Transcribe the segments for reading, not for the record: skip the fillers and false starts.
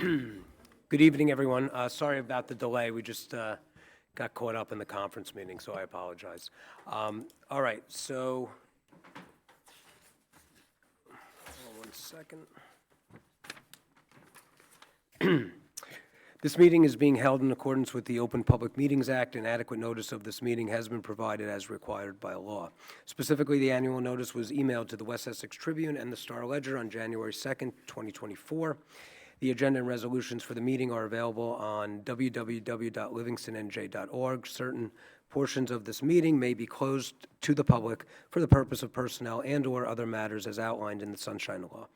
Good evening, everyone. Sorry about the delay. We just got caught up in the conference meeting, so I apologize. All right, so, hold on 1 second. This meeting is being held in accordance with the Open Public Meetings Act, and adequate notice of this meeting has been provided as required by law. Specifically, the annual notice was emailed to the West Essex Tribune and the Star Ledger on January 2nd, 2024. The agenda and resolutions for the meeting are available on www.livingstonnj.org. Certain portions of this meeting may be closed to the public for the purpose of personnel and/or other matters as outlined in the Sunshine Law.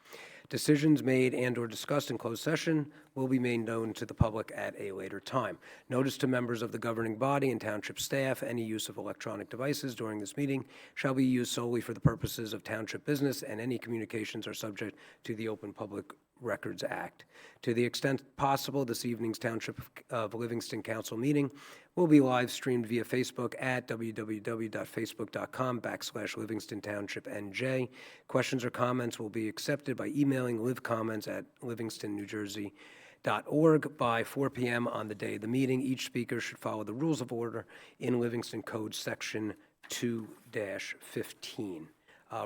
Decisions made and/or discussed in closed session will be made known to the public at a later time. Notice to members of the governing body and township staff: any use of electronic devices during this meeting shall be used solely for the purposes of township business, and any communications are subject to the Open Public Records Act. To the extent possible, this evening's Township of Livingston Council meeting will be live streamed via Facebook at www.facebook.com/Livingston Township NJ. Questions or comments will be accepted by emailing livcomments@livingston.newjersey.org by 4 p.m. on the day of the meeting. Each speaker should follow the rules of order in Livingston Code Section 2-15.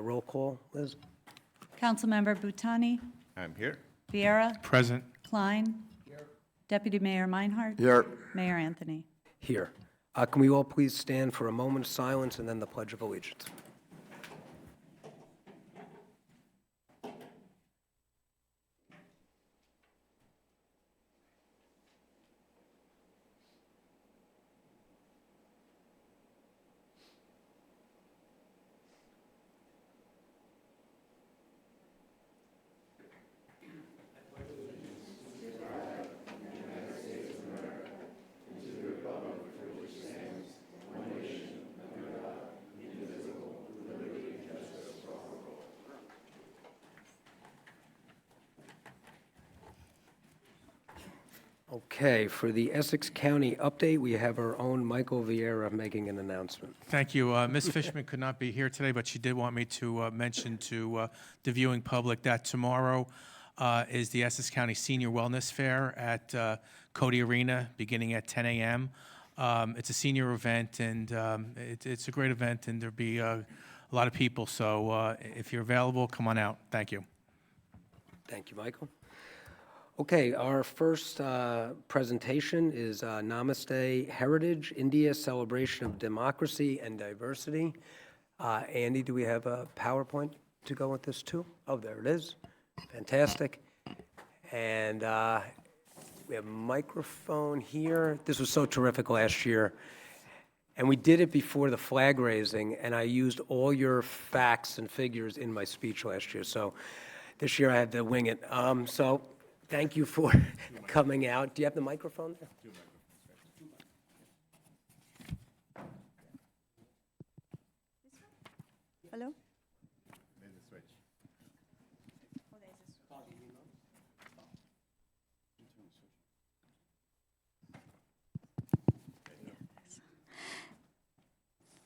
Roll call, Liz? Councilmember Butani. I'm here. Vieira. Present. Klein. Here. Deputy Mayor Meinhardt. Here. Mayor Anthony. Here. Can we all please stand for a moment of silence and then the Pledge of Allegiance? Okay, for the Essex County update, we have our own Michael Vieira making an announcement. Thank you. Ms. Fishman could not be here today, but she did want me to mention to the viewing public that tomorrow is the Essex County Senior Wellness Fair at Cody Arena, beginning at 10 a.m. It's a senior event, and it's a great event, and there'll be a lot of people. So if you're available, come on out. Thank you. Thank you, Michael. Okay, our first presentation is Namaste Heritage, India Celebration of Democracy and Diversity. Andy, do we have a PowerPoint to go with this too? Oh, there it is. Fantastic. And we have a microphone here. This was so terrific last year. And we did it before the flag raising, and I used all your facts and figures in my speech last year. So this year I had to wing it. Thank you for coming out. Do you have the microphone there? Hello?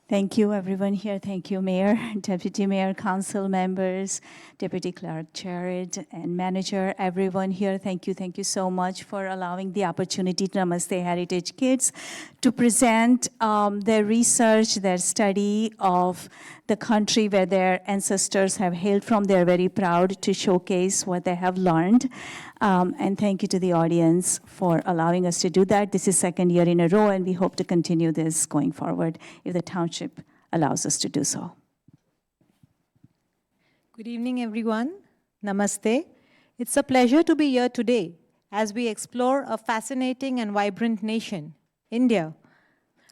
Thank you, everyone here. Thank you, Mayor, Deputy Mayor, Council members, Deputy Clerk Jared, and Manager, everyone here. Thank you so much for allowing the opportunity to Namaste Heritage Kids to present their research, their study of the country where their ancestors have hailed from. They're very proud to showcase what they have learned. And thank you to the audience for allowing us to do that. This is second year in a row, and we hope to continue this going forward if the township allows us to do so. Good evening, everyone. Namaste. It's a pleasure to be here today as we explore a fascinating and vibrant nation, India.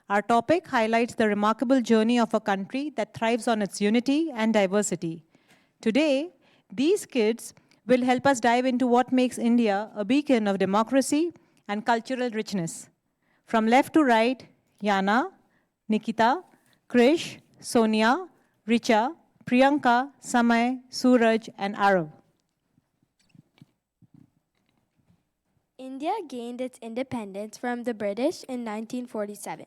Our topic highlights the remarkable journey of a country that thrives on its unity and diversity. Today, these kids will help us dive into what makes India a beacon of democracy and cultural richness. From left to right, Yana, Nikita, Krish, Sonia, Richa, Priyanka, Samay, Suraj, and Arav. India gained its independence from the British in 1947.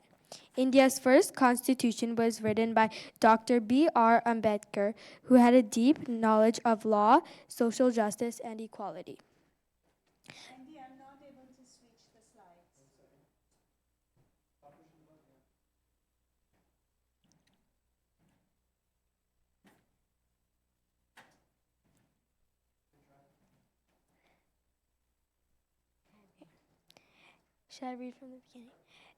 India's first constitution was written by Dr. B.R. Ambedkar, who had a deep knowledge of law, social justice, and equality. Should I read from the beginning?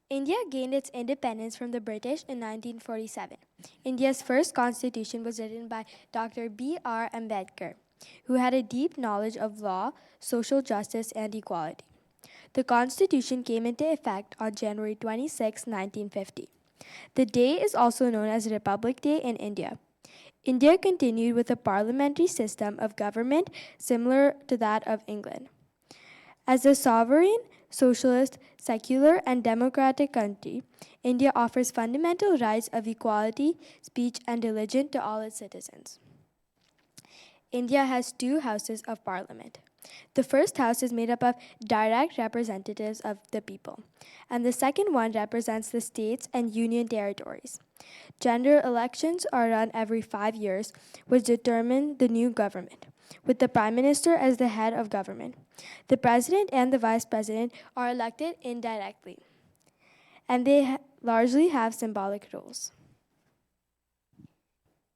India gained its independence from the British in 1947. India's first constitution was written by Dr. B.R. Ambedkar, who had a deep knowledge of law, social justice, and equality. The constitution came into effect on January 26, 1950. The day is also known as Republic Day in India. India continued with a parliamentary system of government similar to that of England. As a sovereign, socialist, secular, and democratic country, India offers fundamental rights of equality, speech, and religion to all its citizens. India has two houses of parliament. The first house is made up of direct representatives of the people, and the second one represents the states and union territories. General elections are run every 5 years, which determine the new government, with the Prime Minister as the head of government. The President and the Vice President are elected indirectly, and they largely have symbolic roles.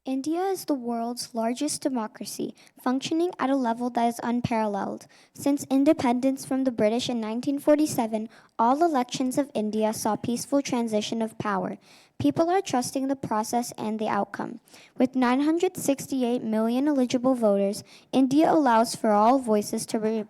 India is the world's largest democracy, functioning at a level that is unparalleled. Since independence from the British in 1947, all elections of India saw peaceful transition of power. People are trusting the process and the outcome. With 968 million eligible voters, India allows for all voices to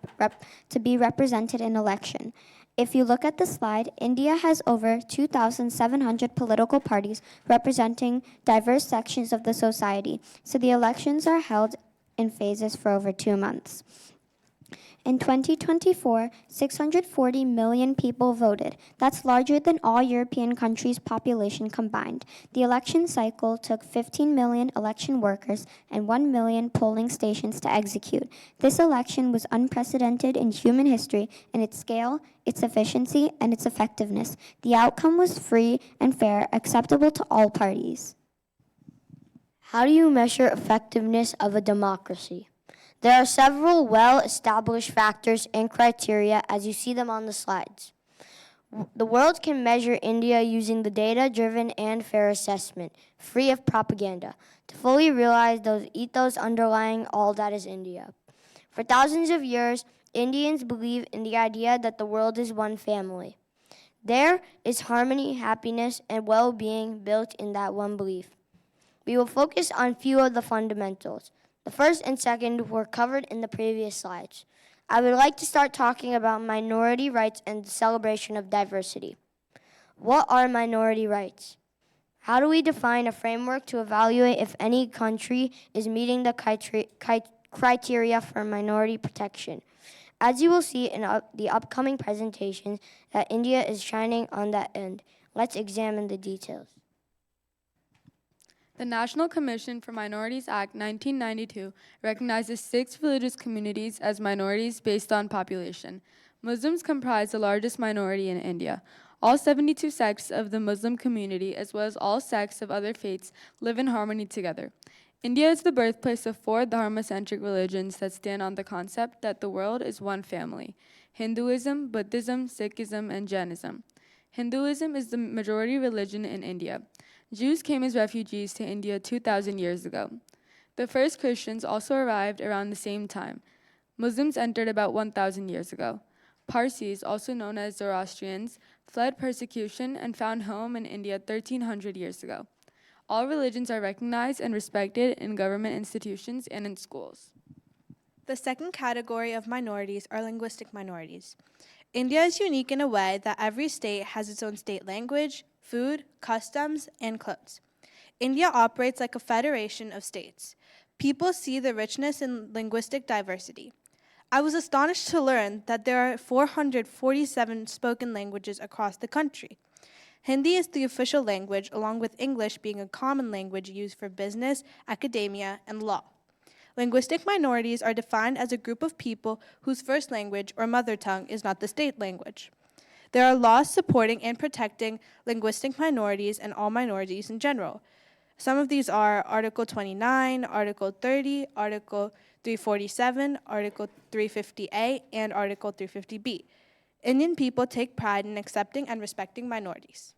be represented in election. If you look at the slide, India has over 2,700 political parties representing diverse sections of the society, so the elections are held in phases for over 2 months. In 2024, 640 million people voted. That's larger than all European countries' population combined. The election cycle took 15 million election workers and 1 million polling stations to execute. This election was unprecedented in human history in its scale, its efficiency, and its effectiveness. The outcome was free and fair, acceptable to all parties. How do you measure effectiveness of a democracy? There are several well-established factors and criteria as you see them on the slides. The world can measure India using the data-driven and fair assessment, free of propaganda, to fully realize those ethos underlying all that is India. For thousands of years, Indians believe in the idea that the world is one family. There is harmony, happiness, and well-being built in that one belief. We will focus on few of the fundamentals. The first and second were covered in the previous slides. I would like to start talking about minority rights and the celebration of diversity. What are minority rights? How do we define a framework to evaluate if any country is meeting the criteria for minority protection? As you will see in the upcoming presentations, that India is shining on that end. Let's examine the details. The National Commission for Minorities Act 1992 recognizes 6 religious communities as minorities based on population. Muslims comprise the largest minority in India. All 72 sects of the Muslim community, as well as all sects of other faiths, live in harmony together. India is the birthplace of 4 dharma-centric religions that stand on the concept that the world is one family: Hinduism, Buddhism, Sikhism, and Jainism. Hinduism is the majority religion in India. Jews came as refugees to India 2,000 years ago. The first Christians also arrived around the same time. Muslims entered about 1,000 years ago. Parsis, also known as Zoroastrians, fled persecution and found home in India 1,300 years ago. All religions are recognized and respected in government institutions and in schools. The second category of minorities are linguistic minorities. India is unique in a way that every state has its own state language, food, customs, and clothes. India operates like a federation of states. People see the richness in linguistic diversity. I was astonished to learn that there are 447 spoken languages across the country. Hindi is the official language, along with English being a common language used for business, academia, and law. Linguistic minorities are defined as a group of people whose first language or mother tongue is not the state language. There are laws supporting and protecting linguistic minorities and all minorities in general. Some of these are Article 29, Article 30, Article 347, Article 350A, and Article 350B. Indian people take pride in accepting and respecting minorities.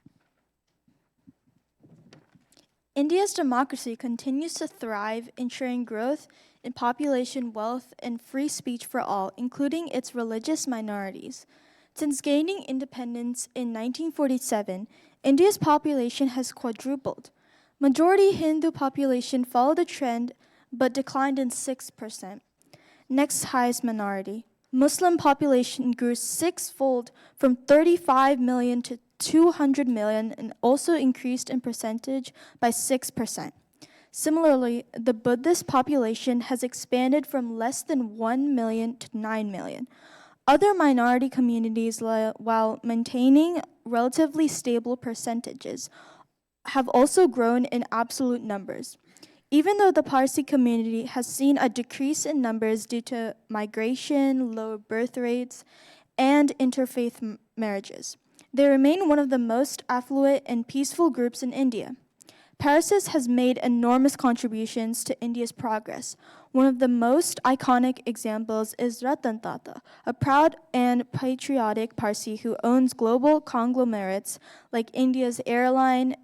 India's democracy continues to thrive, ensuring growth in population, wealth, and free speech for all, including its religious minorities. Since gaining independence in 1947, India's population has quadrupled. Majority Hindu population followed the trend but declined in 6%. Next highest minority. Muslim population grew sixfold from 35 million to 200 million and also increased in percentage by 6%. Similarly, the Buddhist population has expanded from less than 1 million to 9 million. Other minority communities, while maintaining relatively stable percentages, have also grown in absolute numbers. Even though the Parsi community has seen a decrease in numbers due to migration, low birth rates, and interfaith marriages, they remain one of the most affluent and peaceful groups in India. Parsis has made enormous contributions to India's progress. One of the most iconic examples is Ratan Tata, a proud and patriotic Parsi who owns global conglomerates like India's airline,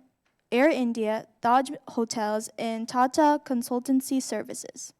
Air India, Taj Hotels, and Tata Consultancy Services.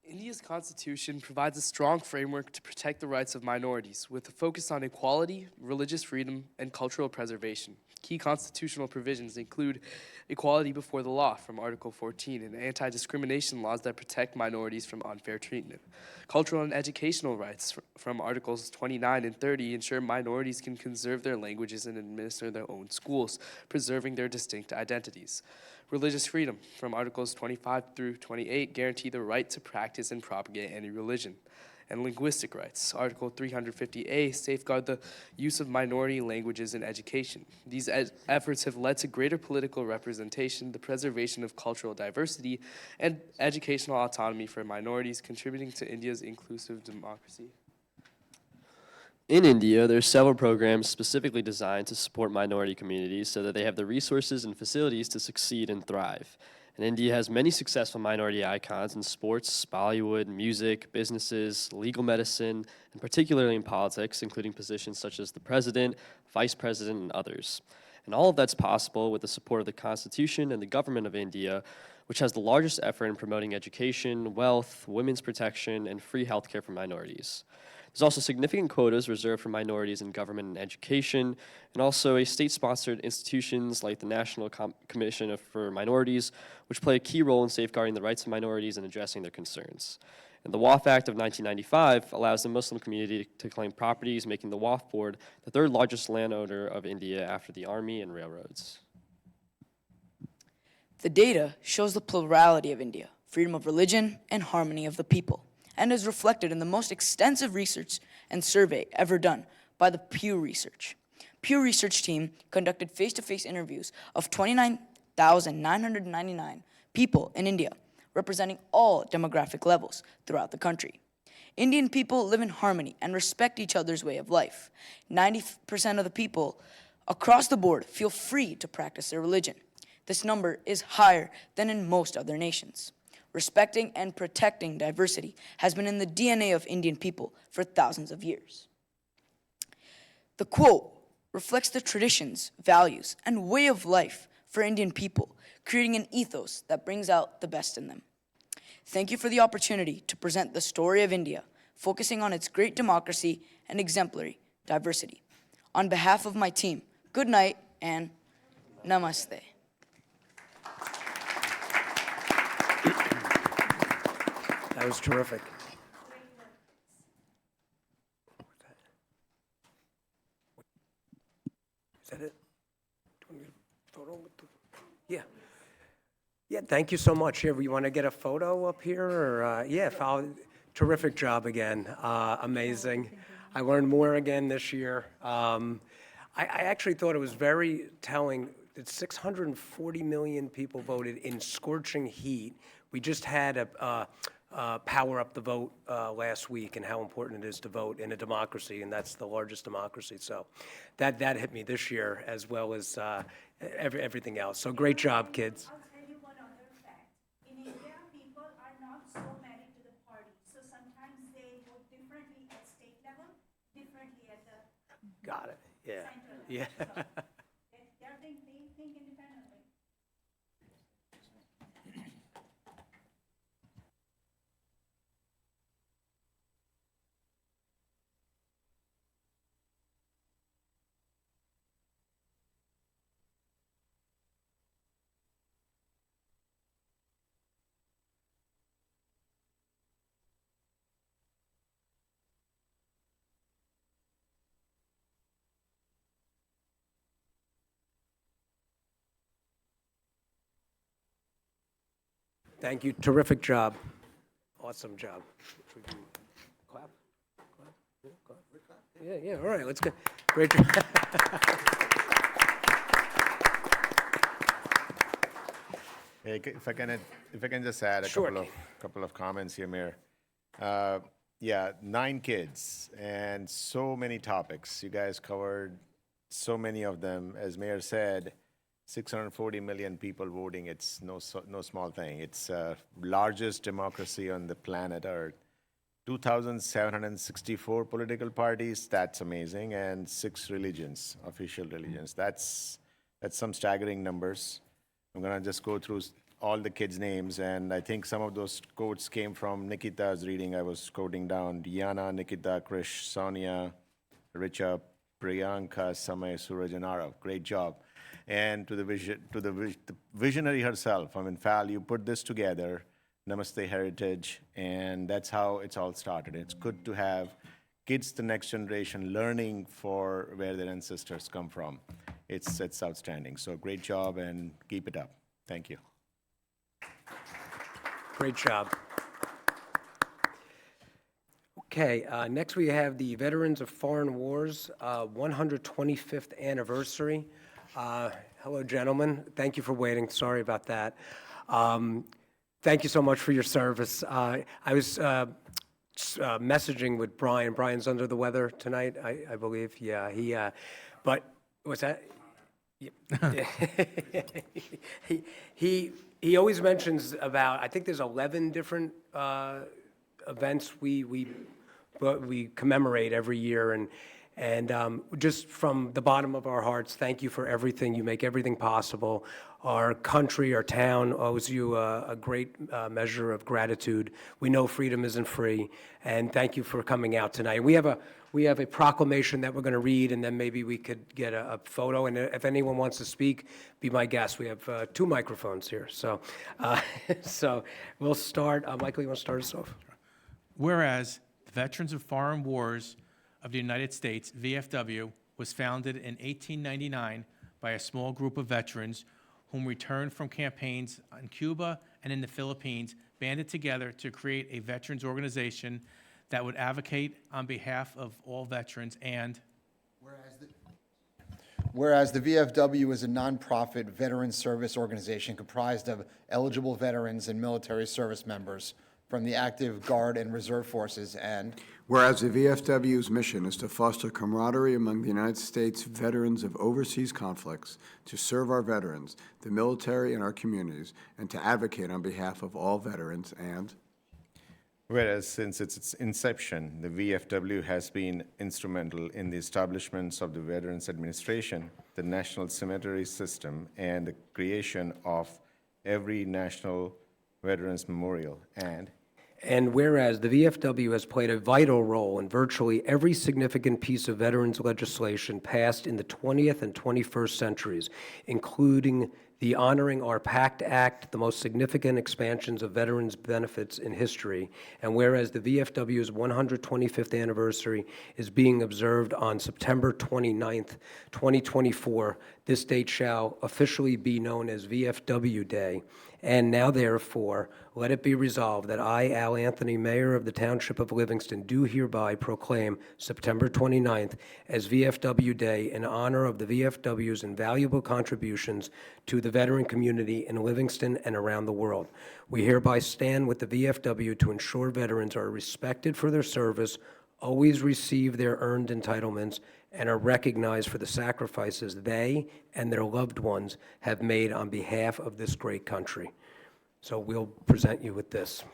India's constitution provides a strong framework to protect the rights of minorities, with a focus on equality, religious freedom, and cultural preservation. Key constitutional provisions include equality before the law from Article 14 and anti-discrimination laws that protect minorities from unfair treatment. Cultural and educational rights from Articles 29 and 30 ensure minorities can conserve their languages and administer their own schools, preserving their distinct identities. Religious freedom from Articles 25 through 28 guarantee the right to practice and propagate any religion. And linguistic rights. Article 350A safeguard the use of minority languages in education. These efforts have led to greater political representation, the preservation of cultural diversity, and educational autonomy for minorities, contributing to India's inclusive democracy. In India, there are several programs specifically designed to support minority communities so that they have the resources and facilities to succeed and thrive. And India has many successful minority icons in sports, Bollywood, music, businesses, legal medicine, and particularly in politics, including positions such as the president, vice president, and others. And all of that's possible with the support of the Constitution and the government of India, which has the largest effort in promoting education, wealth, women's protection, and free healthcare for minorities. There's also significant quotas reserved for minorities in government and education, and also a state-sponsored institutions like the National Commission for Minorities, which play a key role in safeguarding the rights of minorities and addressing their concerns. And the WAF Act of 1995 allows the Muslim community to claim properties, making the WAF Board the third largest landowner of India after the army and railroads. The data shows the plurality of India, freedom of religion, and harmony of the people, and is reflected in the most extensive research and survey ever done by the Pew Research. Pew Research team conducted face-to-face interviews of 29,999 people in India, representing all demographic levels throughout the country. Indian people live in harmony and respect each other's way of life. 90% of the people across the board feel free to practice their religion. This number is higher than in most other nations. Respecting and protecting diversity has been in the DNA of Indian people for thousands of years. The quote reflects the traditions, values, and way of life for Indian people, creating an ethos that brings out the best in them. Thank you for the opportunity to present the story of India, focusing on its great democracy and exemplary diversity. On behalf of my team, good night and namaste. That was terrific. Is that it? Do you want me to photo with the- Yeah. Yeah, thank you so much. Here, you want to get a photo up here? Or, yeah, terrific job again. Amazing. I learned more again this year. I actually thought it was very telling that 640 million people voted in scorching heat. We just had a power up the vote last week and how important it is to vote in a democracy, and that's the largest democracy. So that hit me this year as well as everything else. So great job, kids. I'll tell you one other fact. In India, people are not so married to the party. So sometimes they vote differently at state level, differently at the Got it. Yeah. central level. Yeah. So they think independently. Thank you. Terrific job. Awesome job. We can clap. Clap. Yeah, yeah. All right. Let's go. Great job. Hey, if I can just add a Sure. couple of comments here, Mayor. Yeah, 9 kids and so many topics. You guys covered so many of them. As Mayor said, 640 million people voting. It's no small thing. It's largest democracy on the planet Earth. 2,764 political parties. That's amazing, and 6 religions, official religions. That's some staggering numbers. I'm gonna just go through all the kids' names, and I think some of those quotes came from Nikita's reading. I was quoting down: Diana, Nikita, Krish, Sonia, Richa, Priyanka, Samay, Suraj, and Arav. Great job. And to the visionary herself, I mean, Fal, you put this together, Namaste Heritage, and that's how it's all started. It's good to have kids, the next generation, learning for where their ancestors come from. It's outstanding. So great job, and keep it up. Thank you. Great job. Okay, next we have the Veterans of Foreign Wars 125th anniversary. Hello, gentlemen. Thank you for waiting. Sorry about that. Thank you so much for your service. I was messaging with Brian. Brian's under the weather tonight, I believe. Yeah, but what's that? He always mentions about, I think there's 11 different events we commemorate every year, and just from the bottom of our hearts, thank you for everything. You make everything possible. Our country, our town owes you a great measure of gratitude. We know freedom isn't free, and thank you for coming out tonight. We have a proclamation that we're going to read, and then maybe we could get a photo. And if anyone wants to speak, be my guest. We have 2 microphones here, so we'll start. Michael, you want to start us off? Whereas the Veterans of Foreign Wars of the United States, VFW, was founded in 1899 by a small group of veterans whom returned from campaigns in Cuba and in the Philippines, banded together to create a veterans organization that would advocate on behalf of all veterans. And whereas the VFW is a nonprofit veteran service organization comprised of eligible veterans and military service members from the active Guard and Reserve forces, and whereas the VFW's mission is to foster camaraderie among the United States veterans of overseas conflicts, to serve our veterans, the military, and our communities, and to advocate on behalf of all veterans, and whereas since its inception, the VFW has been instrumental in the establishments of the Veterans Administration, the National Cemetery System, and the creation of every National Veterans Memorial, and whereas the VFW has played a vital role in virtually every significant piece of veterans legislation passed in the 20th and 21st centuries, including the Honoring Our Pact Act, the most significant expansions of veterans' benefits in history, and whereas the VFW's 125th anniversary is being observed on September 29th, 2024, this date shall officially be known as VFW Day. And now, therefore, let it be resolved that I, Al Anthony, Mayor of the Township of Livingston, do hereby proclaim September 29th as VFW Day in honor of the VFW's invaluable contributions to the veteran community in Livingston and around the world. We hereby stand with the VFW to ensure veterans are respected for their service, always receive their earned entitlements, and are recognized for the sacrifices they and their loved ones have made on behalf of this great country. So we'll present you with this.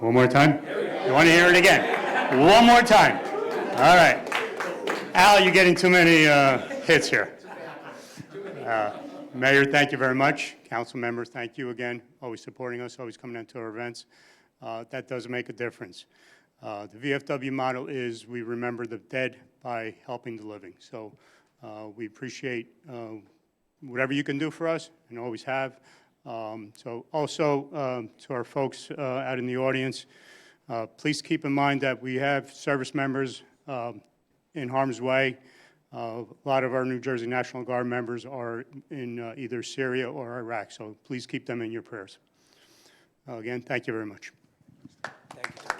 One more time? You want to hear it again? One more time. All right. Al, you're getting too many hits here. Mayor, thank you very much. Council members, thank you again. Always supporting us, always coming out to our events. That does make a difference. The VFW motto is we remember the dead by helping the living. So we appreciate whatever you can do for us and always have. So also to our folks out in the audience, please keep in mind that we have service members in harm's way. A lot of our New Jersey National Guard members are in either Syria or Iraq, so please keep them in your prayers. Again, thank you very much. Thank you, Tony.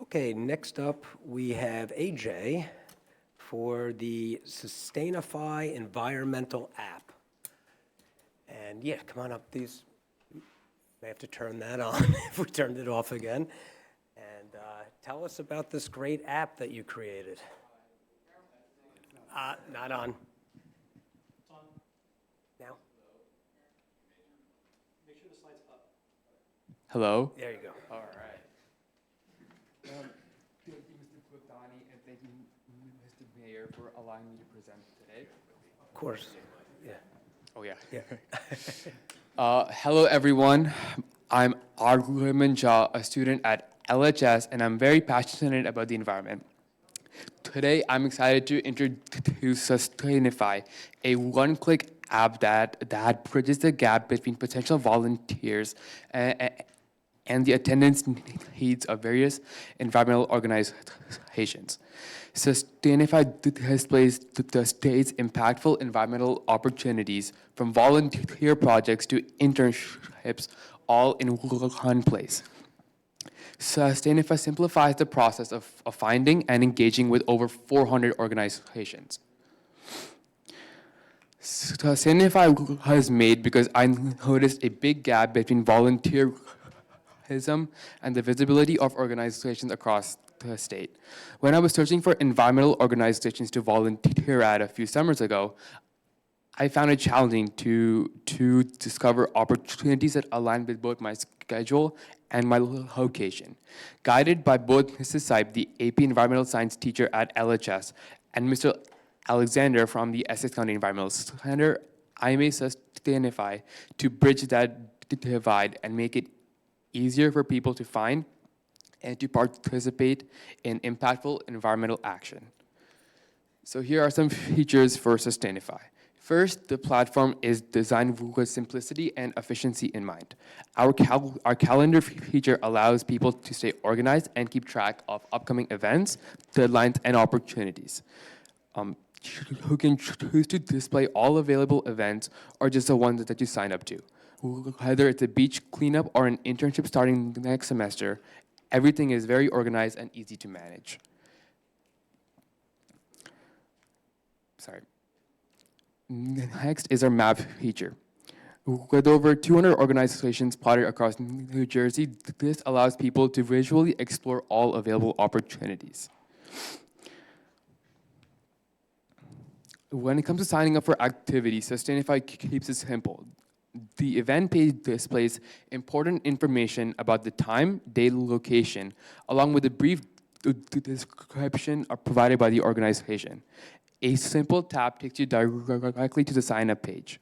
Okay, next up, we have AJ for the Sustainify environmental app. And yeah, come on up, these, may have to turn that on if we turned it off again. And tell us about this great app that you created. Not on. Now? Make sure the slide's up. Hello? There you go. All right. Thank you, Mr. Quintani, and thank you, Mr. Mayor, for allowing me to present today. Of course, yeah. Oh, yeah. Yeah. Hello, everyone. I'm Arguman Jha, a student at LHS, and I'm very passionate about the environment. Today, I'm excited to introduce Sustainify, a one-click app that bridges the gap between potential volunteers and the attendance needs of various environmental organizations. Sustainify displays the state's impactful environmental opportunities from volunteer projects to internships all in one place. Sustainify simplifies the process of finding and engaging with over 400 organizations. Sustainify was made because I noticed a big gap between volunteerism and the visibility of organizations across the state. When I was searching for environmental organizations to volunteer at a few summers ago, I found it challenging to discover opportunities that align with both my schedule and my location. Guided by both Mrs. Sept, the AP Environmental Science teacher at LHS, and Mr. Alexander from the Essex County Environmental Center, I made Sustainify to bridge that divide and make it easier for people to find and to participate in impactful environmental action. So here are some features for Sustainify. First, the platform is designed with simplicity and efficiency in mind. Our calendar feature allows people to stay organized and keep track of upcoming events, deadlines, and opportunities. You can choose to display all available events or just the ones that you sign up to. Whether it's a beach cleanup or an internship starting next semester, everything is very organized and easy to manage. Sorry. Next is our map feature. With over 200 organizations plotted across New Jersey, this allows people to visually explore all available opportunities. When it comes to signing up for activities, Sustainify keeps it simple. The event page displays important information about the time, date, location, along with a brief description provided by the organization. A simple tap takes you directly to the sign-up page.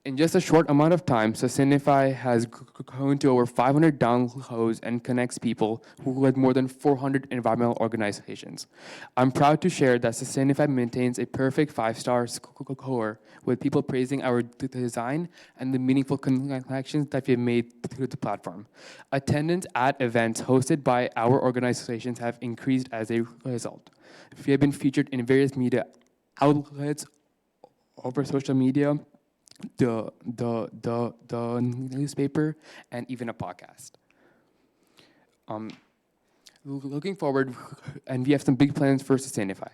In just a short amount of time, Sustainify has grown to over 500 downloads and connects people who led more than 400 environmental organizations. I'm proud to share that Sustainify maintains a perfect 5-star score, with people praising our design and the meaningful connections that we've made through the platform. Attendance at events hosted by our organizations have increased as a result. We have been featured in various media outlets, over social media, the newspaper, and even a podcast. Looking forward, and we have some big plans for Sustainify.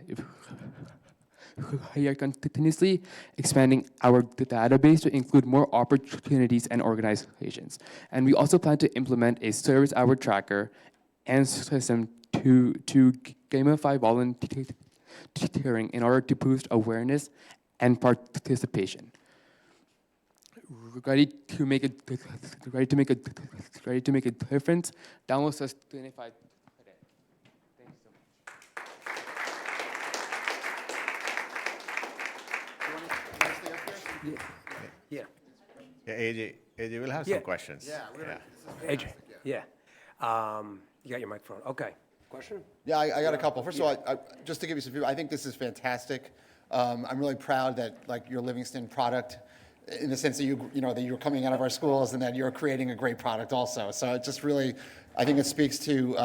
We are continuously expanding our database to include more opportunities and organizations. And we also plan to implement a service hour tracker and system to gamify volunteering in order to boost awareness and participation. Ready to make a difference. Download Sustainify today. Thank you so much. Yeah. Yeah, AJ, we'll have Yeah. some questions. AJ, yeah. You got your microphone. Okay. Question? Yeah, I got a couple. First of all, just to give you some feedback, I think this is fantastic. I'm really proud that your Livingston product, in the sense that that you're coming out of our schools and that you're creating a great product also. So it just really, I think it speaks to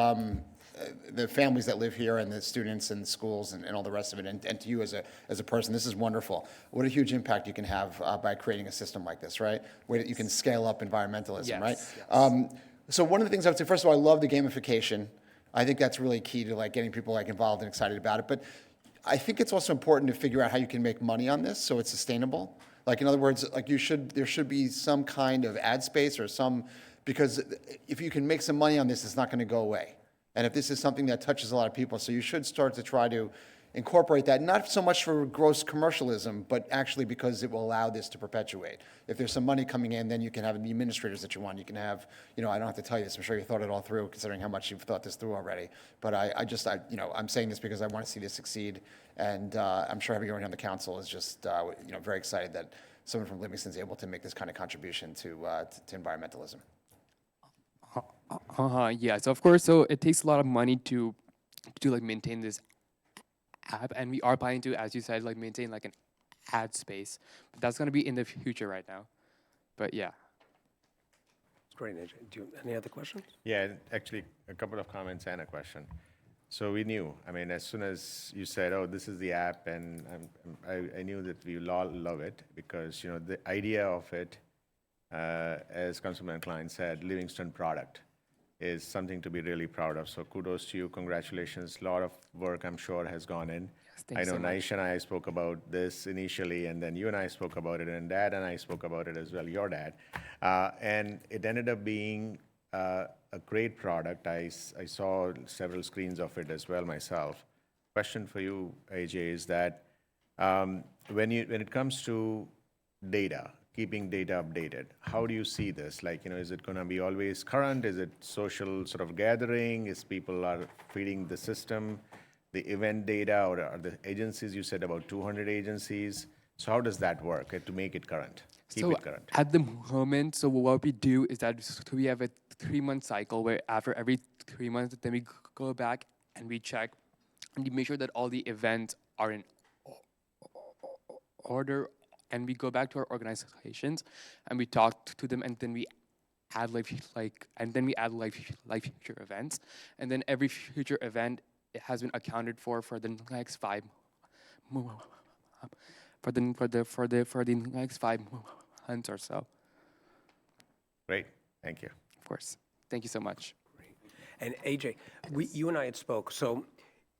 the families that live here and the students and the schools and all the rest of it, and to you as a person. This is wonderful. What a huge impact you can have by creating a system like this, right? Where you can scale up environmentalism, right? Yes. So one of the things I would say, first of all, I love the gamification. I think that's really key to getting people involved and excited about it. But I think it's also important to figure out how you can make money on this so it's sustainable. In other words, there should be some kind of ad space or because if you can make some money on this, it's not going to go away. And if this is something that touches a lot of people, so you should start to try to incorporate that, not so much for gross commercialism, but actually because it will allow this to perpetuate. If there's some money coming in, then you can have the administrators that you want. You can have, I don't have to tell you this, I'm sure you thought it all through, considering how much you've thought this through already. But I'm saying this because I want to see this succeed. And I'm sure everyone on the council is just, very excited that someone from Livingston is able to make this kind of contribution to environmentalism. Yeah, so of course, so it takes a lot of money to maintain this app, and we are planning to, as you said, maintain an ad space. But that's going to be in the future right now. But yeah. It's great, AJ. Do you any other questions? Yeah, actually, a couple of comments and a question. So we knew, as soon as you said, oh, this is the app, and I knew that we all love it because, the idea of it, as Councilman Klein said, Livingston product is something to be really proud of. So kudos to you, congratulations. A lot of work, I'm sure, has gone in. Yes, I know Naish and I spoke about this initially, and then you and I spoke about it, and Dad and I spoke about it as well, your dad. And it ended up being a great product. I saw several screens of it as well myself. Question for you, AJ, is that when it comes to data, keeping data updated, how do you see this? Is it going to be always current? Is it social sort of gathering? Is people are feeding the system, the event data, or are the agencies, you said about 200 agencies? So how does that work to make it current? Keep it current. At the moment, so what we do is that we have a 3-month cycle where after every 3 months, then we go back and we check and we make sure that all the events are in order, and we go back to our organizations and we talk to them, and then we add future events, and then every future event has been accounted for the next 5 months or so. Great, thank you. Of course, thank you so much. And AJ, you and I had spoke. So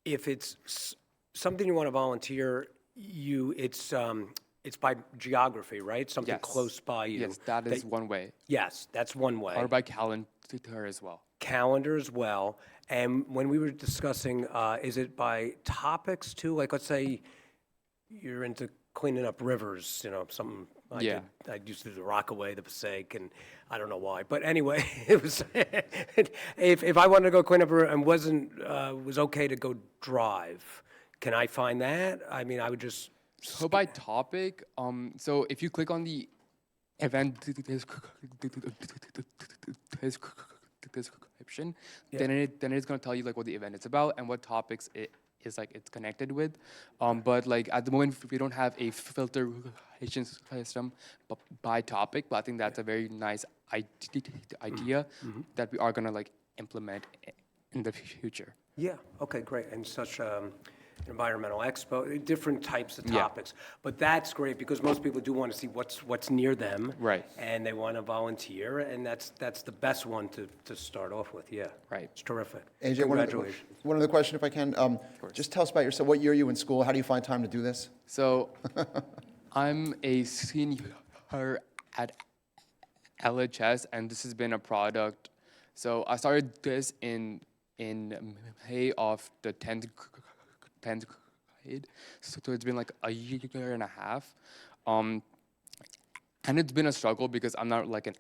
if it's something you want to volunteer it's by geography, right? Something Yes. close by you. Yes, that is one way. Yes, that's one way. Or by calendar as well. Calendar as well. And when we were discussing, is it by topics too? Like, let's say you're into cleaning up rivers, something Yeah. I used to do the Rockaway, the Passaic, and I don't know why. But anyway, it was, if I wanted to go clean up a river and was okay to go drive, can I find that? I mean, I would just. So by topic, so if you click on the event description, then it's going to tell you like what the event is about and what topics it is like it's connected with. But like at the moment we don't have a filtration system by topic, but I think that's a very nice idea that we are going to like implement in the future. Yeah, okay, great. And such environmental expo, different types of Yeah. topics. But that's great because most people do want to see what's near them. Right. And they want to volunteer, and that's the best one to start off with, yeah. Right. It's terrific. AJ, Congratulations. one other question, if I can. Just tell us about yourself. What year are you in school? How do you find time to do this? So I'm a senior at LHS, and this has been a product. So I started this in May of the 10th grade. So it's been like a year and a half. And it's been a struggle because I'm not like an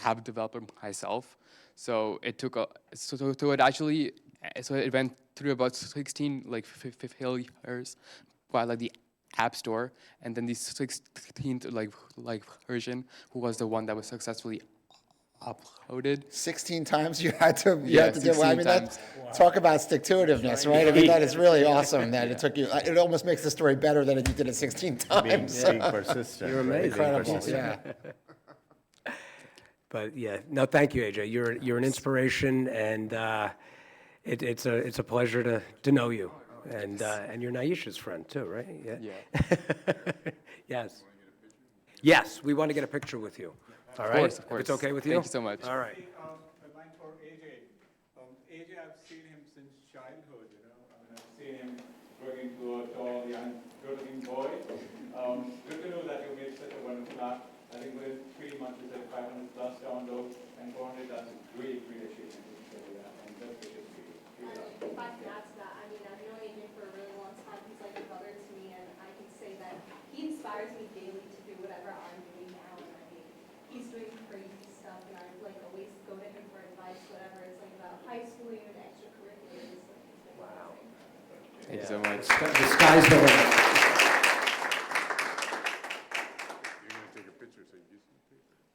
app developer myself. So it took so it went through about 16 like failures by like the App Store, and then the 16th like version was the one that was successfully uploaded. 16 times you had to do it. I 16 mean, times. talk about stick-to-itiveness, right? I mean, that is really awesome that it took you. It almost makes the story better that you did it 16 times. Being persistent. You're amazing. Incredible, Persistent. yeah. But yeah, no, thank you, AJ. You're an inspiration, and it's a pleasure to know you. And you're Naisha's friend too, right? Yeah. Yes. Yes, we want to get a picture with you. All right? Of course. If it's okay with you? Thank you so much. All right. Line for AJ. AJ, I've seen him since childhood, I've seen him growing into a tall, young, good-looking boy. Good to know that you made such a wonderful art. I think within 3 months you said 500 plus downloads, and 400, that's a great achievement. And best wishes to you. Keep it up. If I can add to that, I mean, I've known AJ for a really long time. He's like a brother to me, and I can say that he inspires me daily to do whatever I'm doing now. And I mean, he's doing crazy stuff, and I like always go to him for advice, whatever it's like about high school and extracurriculars. Wow. Thank you so much. The sky's the limit. You're going to take a picture, so you can see the picture.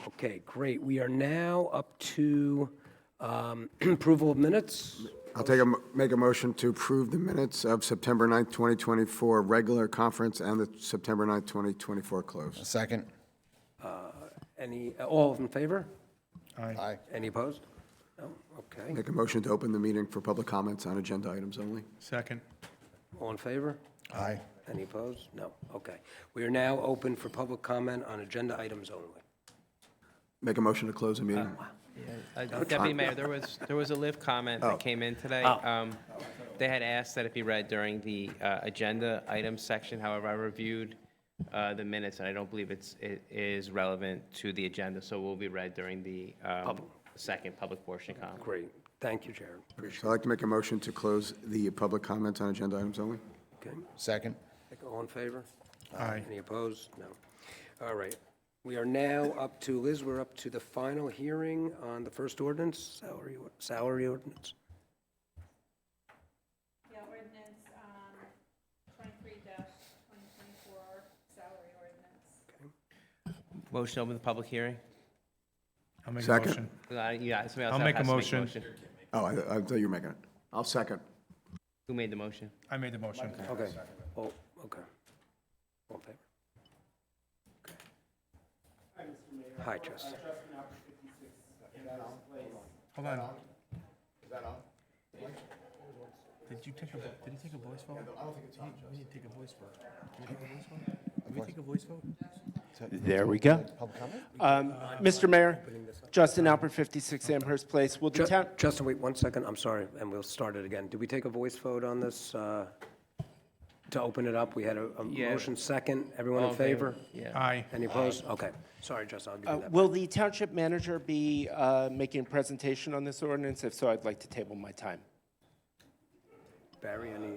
Okay, great. We are now up to approval of minutes. Make a motion to approve the minutes of September 9th, 2024 regular conference and the September 9th, 2024 close. Second. All in favor? Aye. Any opposed? No? Okay. Make a motion to open the meeting for public comments on agenda items only. Second. All in favor? Aye. Any opposed? No? Okay. We are now open for public comment on agenda items only. Make a motion to close the meeting. Deputy Mayor, there was a live comment that came in today. They had asked that it be read during the agenda items section. However, I reviewed the minutes, and I don't believe it is relevant to the agenda, so it will be read during the second public portion comment. Great. Thank you, Jared. Appreciate So I'd like to make a motion to close the public comments on agenda items only. it. Okay. Second. All in favor? Aye. Any opposed? No. All right. We are now up to, Liz, we're up to the final hearing on the first ordinance, salary ordinance. Yeah, ordinance 23-2024, salary ordinance. Motion to open the public hearing? I'll make a Second. motion. Yeah, somebody else I'll make a has to motion. Oh, I thought you were making it. I'll second. Who made the motion? I made the motion. Okay. Oh, okay. All in favor? Hi, Justin. Hold on. Did you take a voice vote? I don't think it's on. We need to take a voice vote. Can we take a voice vote? Can we take a voice vote? There we go. Mr. Mayor, Justin Alpert, 56 Amherst Place. Will the town... Justin, wait 1 second. I'm sorry, and we'll start it again. Did we take a voice vote on this to open it up? We had a motion second. Everyone in favor? Yeah. Aye. Any opposed? Okay. Sorry, Justin, I'll give you that. Will the township manager be making a presentation on this ordinance? If so, I'd like to table my time. Barry, any?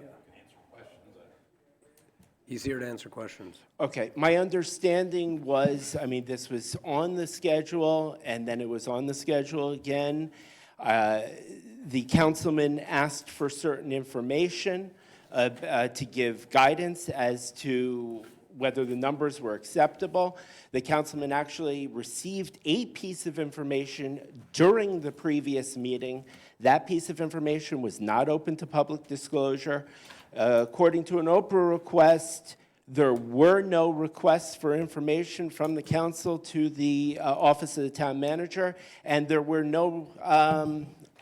He's here to answer questions. Okay, my understanding was, I mean, this was on the schedule, and then it was on the schedule again. The councilman asked for certain information to give guidance as to whether the numbers were acceptable. The councilman actually received a piece of information during the previous meeting. That piece of information was not open to public disclosure. According to an Oprah request, there were no requests for information from the council to the office of the town manager, and there were no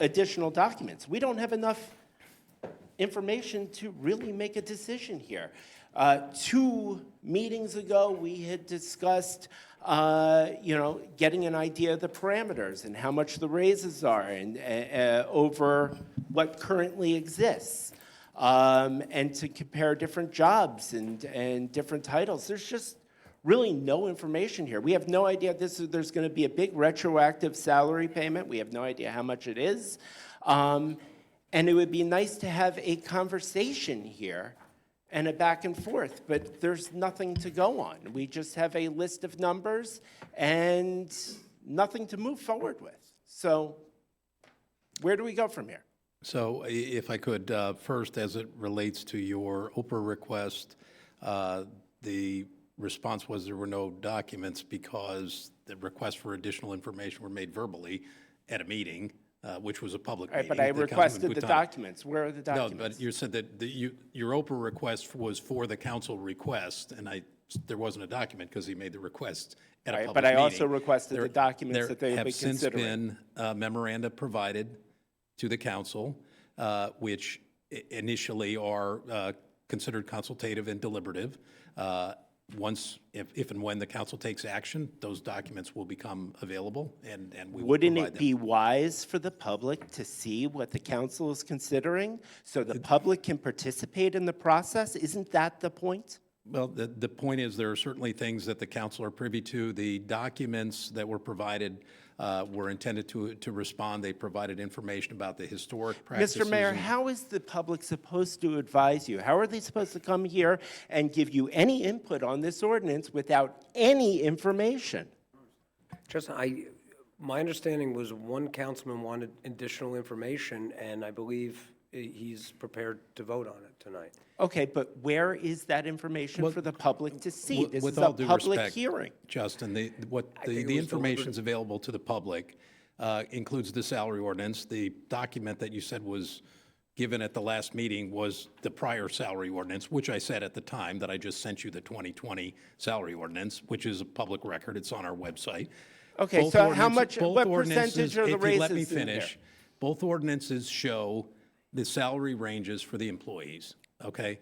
additional documents. We don't have enough information to really make a decision here. 2 meetings ago, we had discussed, getting an idea of the parameters and how much the raises are and over what currently exists. And to compare different jobs and different titles. There's just really no information here. We have no idea there's going to be a big retroactive salary payment. We have no idea how much it is. And it would be nice to have a conversation here and a back and forth, but there's nothing to go on. We just have a list of numbers and nothing to move forward with. So where do we go from here? So if I could, first, as it relates to your Oprah request, the response was there were no documents because the requests for additional information were made verbally at a meeting, which was a public All right, meeting. but I The requested Councilman the Bhutan- documents. Where are the documents? No, but you said that your Oprah request was for the council request, and there wasn't a document because he made the request at a Right, public but I meeting. also requested the documents that they would be considering. There have since been memoranda provided to the council, which initially are considered consultative and deliberative. Once, if and when the council takes action, those documents will become available, and we will Wouldn't provide it them. be wise for the public to see what the council is considering so the public can participate in the process? Isn't that the point? Well, the point is, there are certainly things that the council are privy to. The documents that were provided were intended to respond. They provided information about the historic practices. Mr. Mayor, and- how is the public supposed to advise you? How are they supposed to come here and give you any input on this ordinance without any information? Justin, my understanding was one councilman wanted additional information, and I believe he's prepared to vote on it tonight. Okay, but where is that information for the public to see? This With is a all due public respect, hearing. Justin, the think it was information delivered. available to the public includes the salary ordinance. The document that you said was given at the last meeting was the prior salary ordinance, which I said at the time that I just sent you the 2020 salary ordinance, which is a public record. It's on our website. Okay, Both so how ordinances- much, both what ordinances- percentage are the if you let me raises in there? finish, both ordinances show the salary ranges for the employees, okay?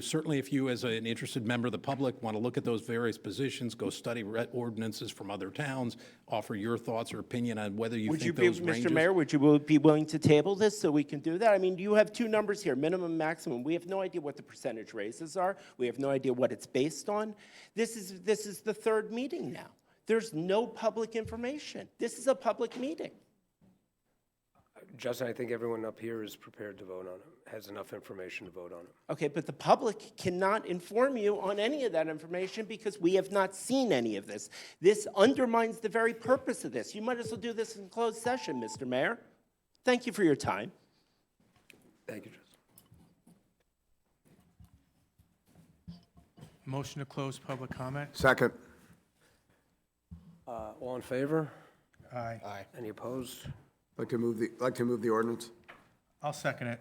Certainly if you, as an interested member of the public, want to look at those various positions, go study ordinances from other towns, offer your thoughts or opinion on whether you think those ranges. Mr. Mayor, would you be willing to table this so we can do that? I mean, you have two numbers here, minimum, maximum. We have no idea what the percentage raises are. We have no idea what it's based on. This is the third meeting now. There's no public information. This is a public meeting. Justin, I think everyone up here is prepared to vote on it, has enough information to vote on it. Okay, but the public cannot inform you on any of that information because we have not seen any of this. This undermines the very purpose of this. You might as well do this in closed session, Mr. Mayor. Thank you for your time. Thank you, Justin. Motion to close public comment? Second. All in favor? Aye. Any opposed? Like to move the ordinance? I'll second it.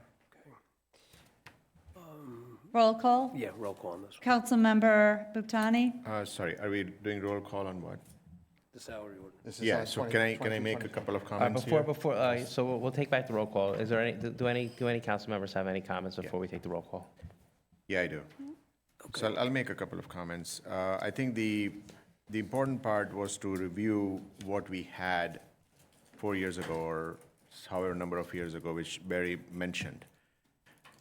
Roll call. Yeah, roll call on this one. Councilmember Bhuttani. Sorry, are we doing roll call on what? The salary ordinance. Yeah, so can I make a couple of comments here? So we'll take back the roll call. Is there any, do any council members have any comments before we take the roll call? Yeah, I do. So I'll make a couple of comments. I think the important part was to review what we had 4 years ago, or however number of years ago, which Barry mentioned.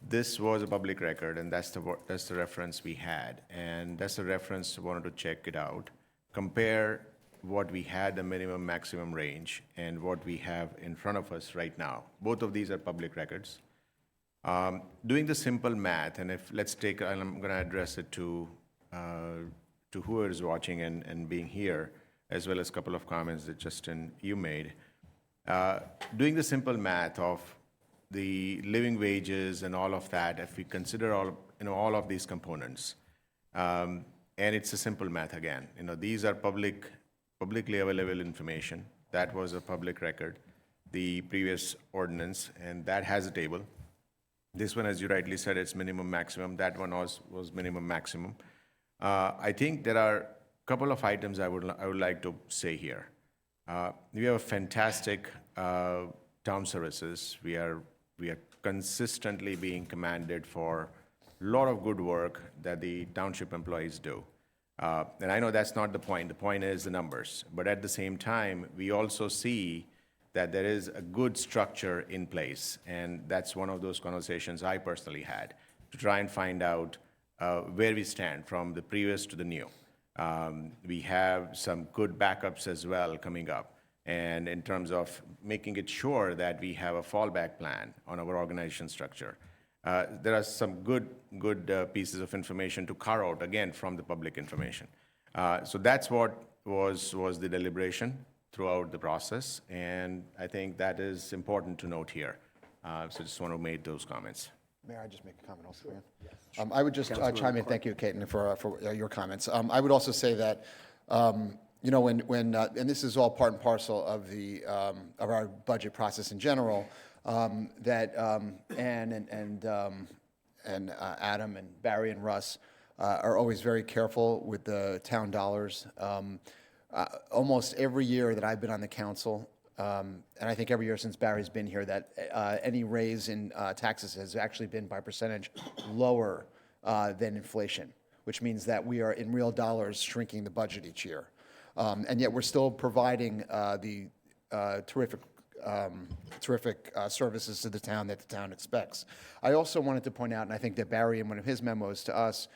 This was a public record, and that's the reference we had, and that's the reference I wanted to check it out. Compare what we had, the minimum maximum range, and what we have in front of us right now. Both of these are public records. Doing the simple math, and let's take, and I'm going to address it to whoever is watching and being here, as well as a couple of comments that Justin, you made. Doing the simple math of the living wages and all of that, if we consider all of these components, and it's a simple math again. These are publicly available information. That was a public record, the previous ordinance, and that has a table. This one, as you rightly said, it's minimum maximum. That one was minimum maximum. I think there are a couple of items I would like to say here. We have a fantastic town services. We are consistently being commended for a lot of good work that the township employees do. And I know that's not the point. The point is the numbers. But at the same time, we also see that there is a good structure in place. And that's one of those conversations I personally had to try and find out where we stand from the previous to the new. We have some good backups as well coming up. And in terms of making it sure that we have a fallback plan on our organization structure. There are some good pieces of information to carve out, again, from the public information. So that's what was the deliberation throughout the process, and I think that is important to note here. So just want to make those comments. May I just make a comment also? Yes. I would just chime in. Thank you, Ketan, for your comments. I would also say that when and this is all part and parcel of our budget process in general, that Ann and Adam and Barry and Russ are always very careful with the town dollars. Almost every year that I've been on the council, and I think every year since Barry's been here, that any raise in taxes has actually been by percentage lower than inflation, which means that we are in real dollars shrinking the budget each year. And yet we're still providing the terrific services to the town that the town expects. I also wanted to point out, and I think that Barry, in one of his memos to us,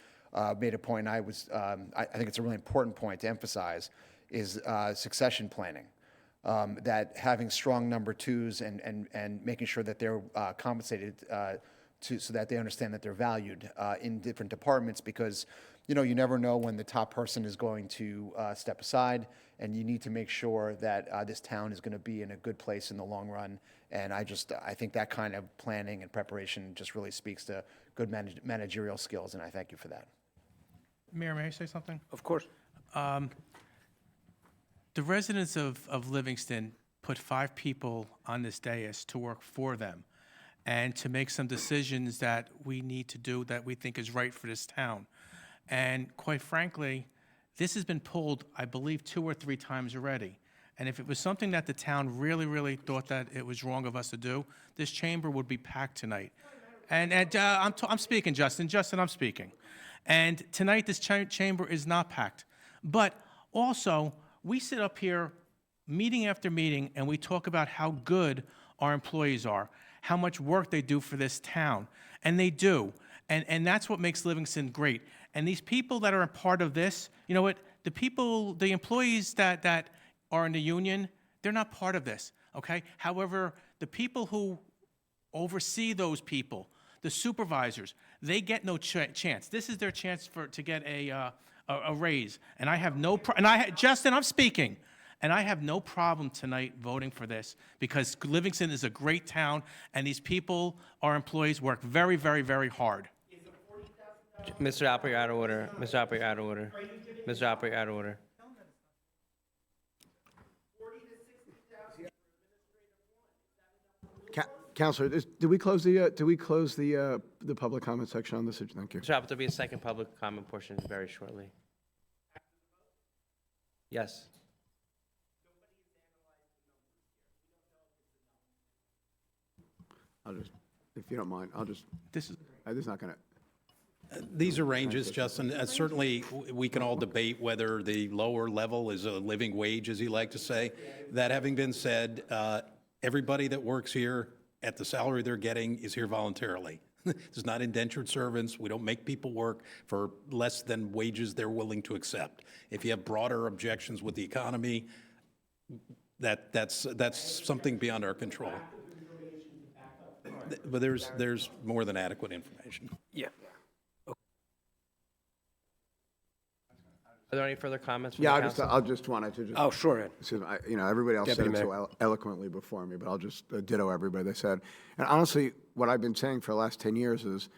made a point, I think it's a really important point to emphasize, is succession planning. That having strong number twos and making sure that they're compensated so that they understand that they're valued in different departments, because you never know when the top person is going to step aside, and you need to make sure that this town is going to be in a good place in the long run. And I think that kind of planning and preparation just really speaks to good managerial skills, and I thank you for that. Mayor, may I say something? Of course. The residents of Livingston put 5 people on this dais to work for them and to make some decisions that we need to do that we think is right for this town. And quite frankly, this has been pulled, I believe, 2 or 3 times already. And if it was something that the town really, really thought that it was wrong of us to do, this chamber would be packed tonight. And I'm speaking, Justin. Justin, I'm speaking. And tonight, this chamber is not packed. But also, we sit up here meeting after meeting, and we talk about how good our employees are, how much work they do for this town. And they do. And that's what makes Livingston great. And these people that are a part of this, you know what, the employees that are in the union, they're not part of this, okay? However, the people who oversee those people, the supervisors, they get no chance. This is their chance to get a raise. And I have no Justin, I'm speaking. And I have no problem tonight voting for this, because Livingston is a great town, and these people, our employees, work very, very, very hard. Mr. Alper, you're out of order. Mr. Alper, you're out of order. Mr. Alper, you're out of order. Counselor, do we close the public comment section on this? Thank you. Mr. Alper, there'll be a second public comment portion very shortly. Yes. If you don't mind, this is not going to. These are ranges, Justin. Certainly, we can all debate whether the lower level is a living wage, as you like to say. That having been said, everybody that works here at the salary they're getting is here voluntarily. This is not indentured servants. We don't make people work for less than wages they're willing to accept. If you have broader objections with the economy, that's something beyond our control. But there's more than adequate information. Yeah. Are there any further comments from Yeah, the council? I just wanted to just. Oh, sure, Ed. Everybody else Deputy said it Mayor. so eloquently before me, but I'll just ditto everybody they said. And honestly, what I've been saying for the last 10 years is,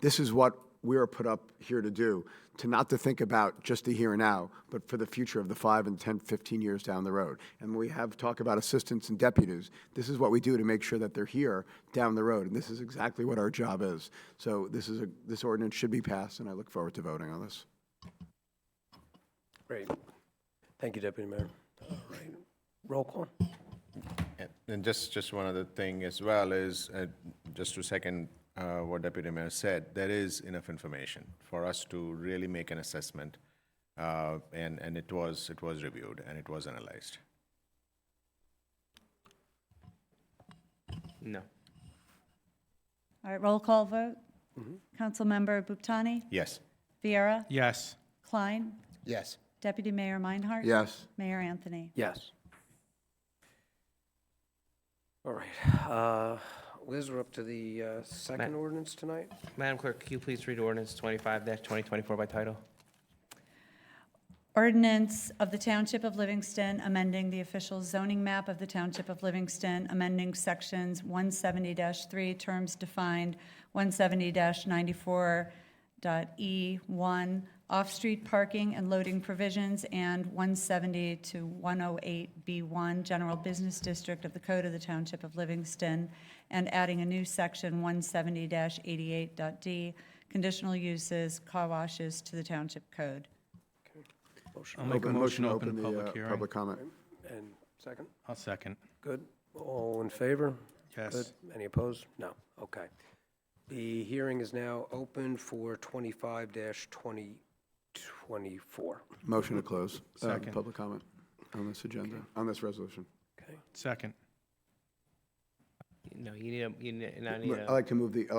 this is what we are put up here to do, not to think about just the here and now, but for the future of the 5 and 10, 15 years down the road. And when we have talk about assistants and deputies, this is what we do to make sure that they're here down the road. And this is exactly what our job is. So this ordinance should be passed, and I look forward to voting on this. Great. Thank you, Deputy Mayor. All right. Roll call. And just one other thing as well is, just to second what Deputy Mayor said, there is enough information for us to really make an assessment, and it was reviewed and it was analyzed. No. All right, roll call vote. Councilmember Buptani? Yes. Vieira? Yes. Klein? Yes. Deputy Mayor Meinhardt? Yes. Mayor Anthony? Yes. All right. Liz, we're up to the second ordinance tonight. Madam Clerk, could you please read ordinance 25-2024 by title? Ordinance of the Township of Livingston amending the official zoning map of the Township of Livingston, amending sections 170-3, terms defined, 170-94.E1, off-street parking and loading provisions, and 170 to 108B1, General Business District of the Code of the Township of Livingston, and adding a new section 170-88.D, conditional uses, car washes to the Township Code. I'll make a motion to open the the public hearing. public comment. And second? I'll second. Good. All in favor? Yes. Good. Any opposed? No. Okay. The hearing is now open for 25-2024. Motion to close. Second. Public comment on this agenda, on this resolution. Okay. Second. No, you need I'd like to move it. Is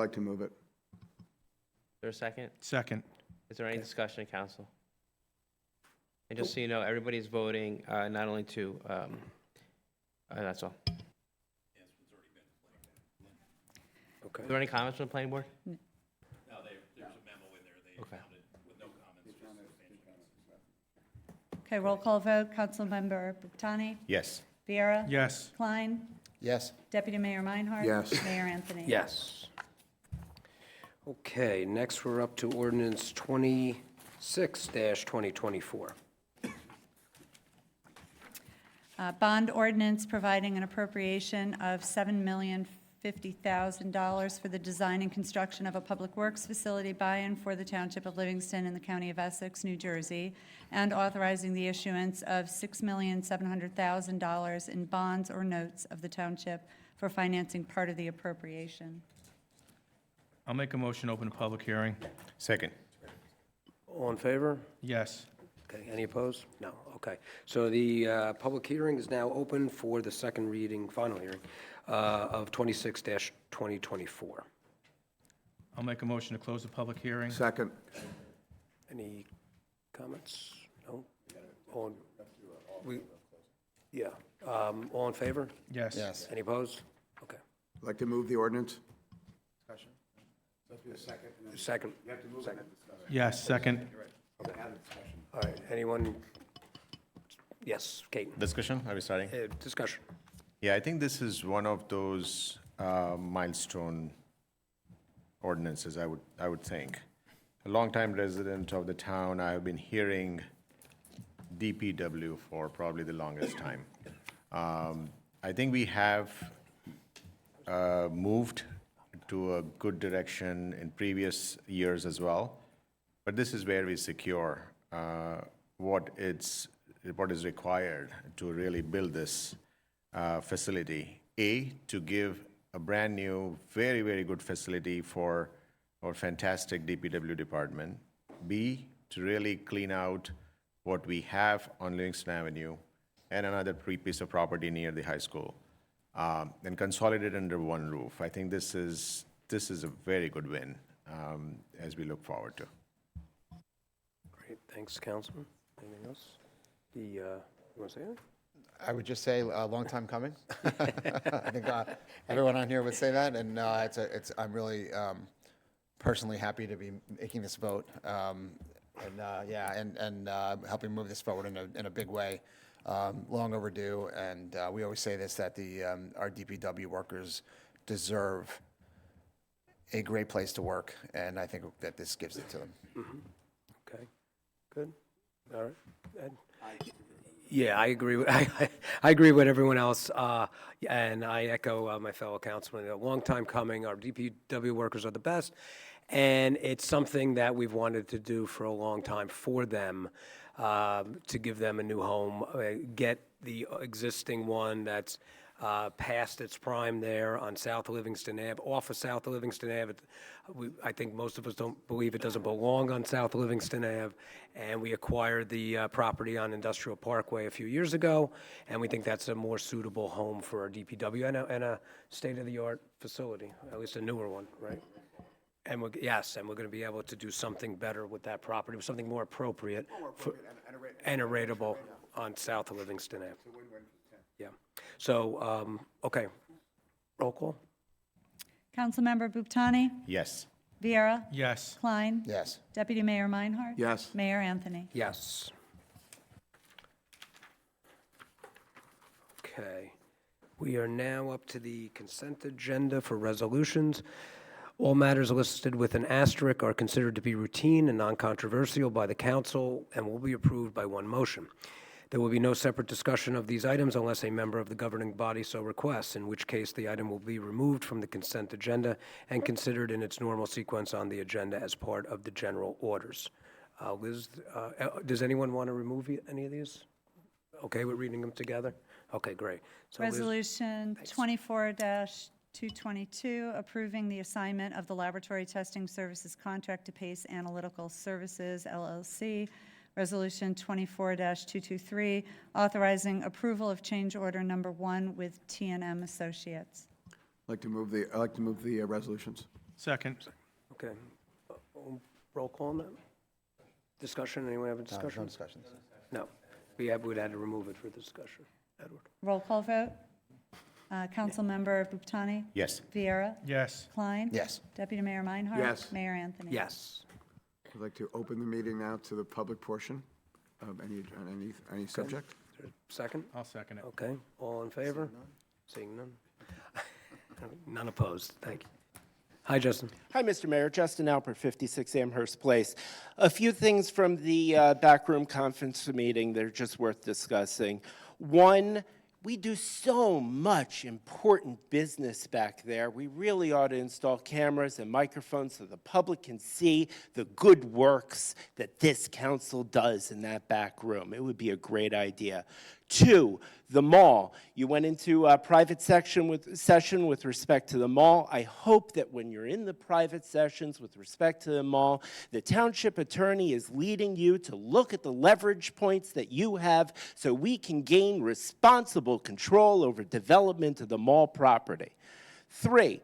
there a second? Second. Is there any discussion in council? And just so you know, everybody's voting not only to, that's all. Okay. Are there any comments from the planning board? No, there's a memo in there. They Okay. found it with no comments. Okay, roll call vote. Councilmember Bhuktani? Yes. Viera? Yes. Klein? Yes. Deputy Mayor Meinhardt? Yes. Mayor Anthony? Yes. Okay, next we're up to ordinance 26-2024. Bond ordinance providing an appropriation of $7,050,000 for the design and construction of a public works facility by and for the Township of Livingston in the County of Essex, New Jersey, and authorizing the issuance of $6,700,000 in bonds or notes of the Township for financing part of the appropriation. I'll make a motion to open a public hearing. Second. All in favor? Yes. Okay, any opposed? No, okay. So the public hearing is now open for the second reading, final hearing, of 26-2024. I'll make a motion to close the public hearing. Second. Any comments? No? All in favor? Yes. Yes. Any opposed? Okay. I'd like to move the ordinance. Second. Yes, second. All right, anyone? Yes, Kate. Discussion, are we starting? Discussion. Yeah, I think this is one of those milestone ordinances, I would think. A longtime resident of the town, I have been hearing DPW for probably the longest time. I think we have moved to a good direction in previous years as well, but this is where we secure what is required to really build this facility. A, to give a brand-new, very, very good facility for our fantastic DPW department. B, to really clean out what we have on Livingston Avenue and another piece of property near the high school, and consolidate under one roof. I think this is a very good win as we look forward to. Great, thanks, Councilman. Anything else? You want to say anything? I would just say a long time coming. I think everyone on here would say that, and I'm really personally happy to be making this vote, and helping move this forward in a big way. Long overdue, and we always say this, that our DPW workers deserve a great place to work, and I think that this gives it to them. Mm-hmm. Okay, good. All right. Ed? Yeah, I agree. I agree with everyone else, and I echo my fellow councilman. A long time coming. Our DPW workers are the best, and it's something that we've wanted to do for a long time for them, to give them a new home, get the existing one that's past its prime there on South Livingston Ave, off of South Livingston Ave. I think most of us don't believe it doesn't belong on South Livingston Ave, and we acquired the property on Industrial Parkway a few years ago, and we think that's a more suitable home for our DPW and a state-of-the-art facility, at least a newer one, right? And we're going to be able to do something better with that property, something more appropriate and a rateable on South Livingston Ave. Yeah. So, okay. Roll call? Councilmember Bhuktani? Yes. Viera? Yes. Klein? Yes. Deputy Mayor Meinhardt? Yes. Mayor Anthony? Yes. Okay. We are now up to the consent agenda for resolutions. All matters listed with an asterisk are considered to be routine and non-controversial by the council and will be approved by one motion. There will be no separate discussion of these items unless a member of the governing body so requests, in which case the item will be removed from the consent agenda and considered in its normal sequence on the agenda as part of the general orders. Liz, does anyone want to remove any of these? Okay with reading them together? Okay, great. So Liz- Resolution 24-222, approving the assignment of the laboratory testing services contract to Pace Analytical Services, LLC. Resolution 24-223, authorizing approval of change order number 1 with T&M Associates. I'd like to move the resolutions. Second. Okay. Roll call on that? Discussion, anyone have a discussion? No discussions. No. We'd had to remove it for the discussion. Edward? Roll call vote. Councilmember Buptani? Yes. Vieira? Yes. Klein? Yes. Deputy Mayor Meinhardt? Yes. Mayor Anthony? Yes. I'd like to open the meeting now to the public portion of any subject. Is there a second? I'll second it. Okay, all in favor? Seeing none? None opposed, thank you. Hi, Justin. Hi, Mr. Mayor. Justin Alpert, 56 Amherst Place. A few things from the backroom conference meeting that are just worth discussing. One, we do so much important business back there. We really ought to install cameras and microphones so the public can see the good works that this council does in that back room. It would be a great idea. Two, the mall. You went into a private session with respect to the mall. I hope that when you're in the private sessions with respect to the mall, the township attorney is leading you to look at the leverage points that you have so we can gain responsible control over development of the mall property. Three,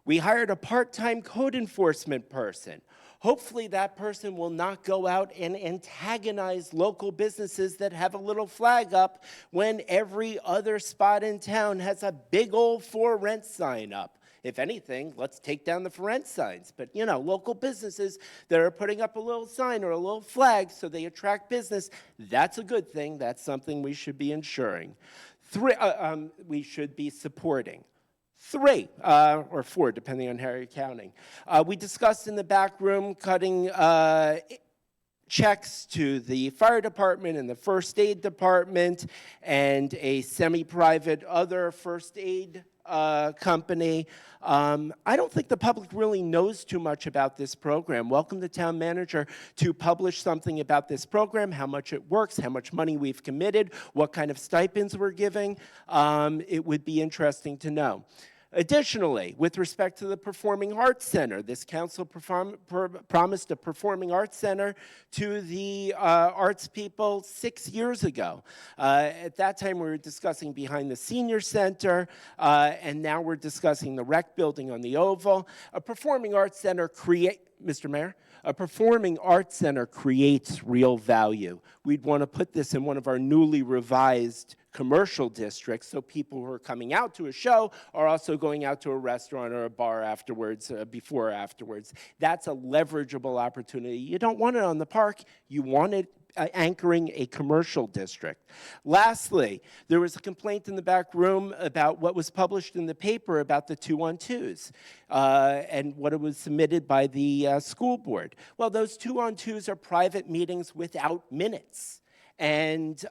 we hired a part-time code enforcement person. Hopefully that person will not go out and antagonize local businesses that have a little flag up when every other spot in town has a big old for rent sign up. If anything, let's take down the for rent signs. But, you know, local businesses that are putting up a little sign or a little flag so they attract business, that's a good thing. That's something we should be ensuring. We should be supporting. Three, or four, depending on how you're counting. We discussed in the back room cutting checks to the fire department and the first aid department and a semi-private other first aid company. I don't think the public really knows too much about this program. Welcome the town manager to publish something about this program, how much it works, how much money we've committed, what kind of stipends we're giving. It would be interesting to know. Additionally, with respect to the Performing Arts Center, this council promised a Performing Arts Center to the arts people 6 years ago. At that time, we were discussing behind the Senior Center, and now we're discussing the rec building on the Oval. A Performing Arts Center Mr. Mayor, a Performing Arts Center creates real value. We'd want to put this in one of our newly revised commercial districts so people who are coming out to a show are also going out to a restaurant or a bar afterwards, before or afterwards. That's a leverageable opportunity. You don't want it on the park. You want it anchoring a commercial district. Lastly, there was a complaint in the back room about what was published in the paper about the 2-on-2s and what it was submitted by the school board. Well, those 2-on-2s are private meetings without minutes. And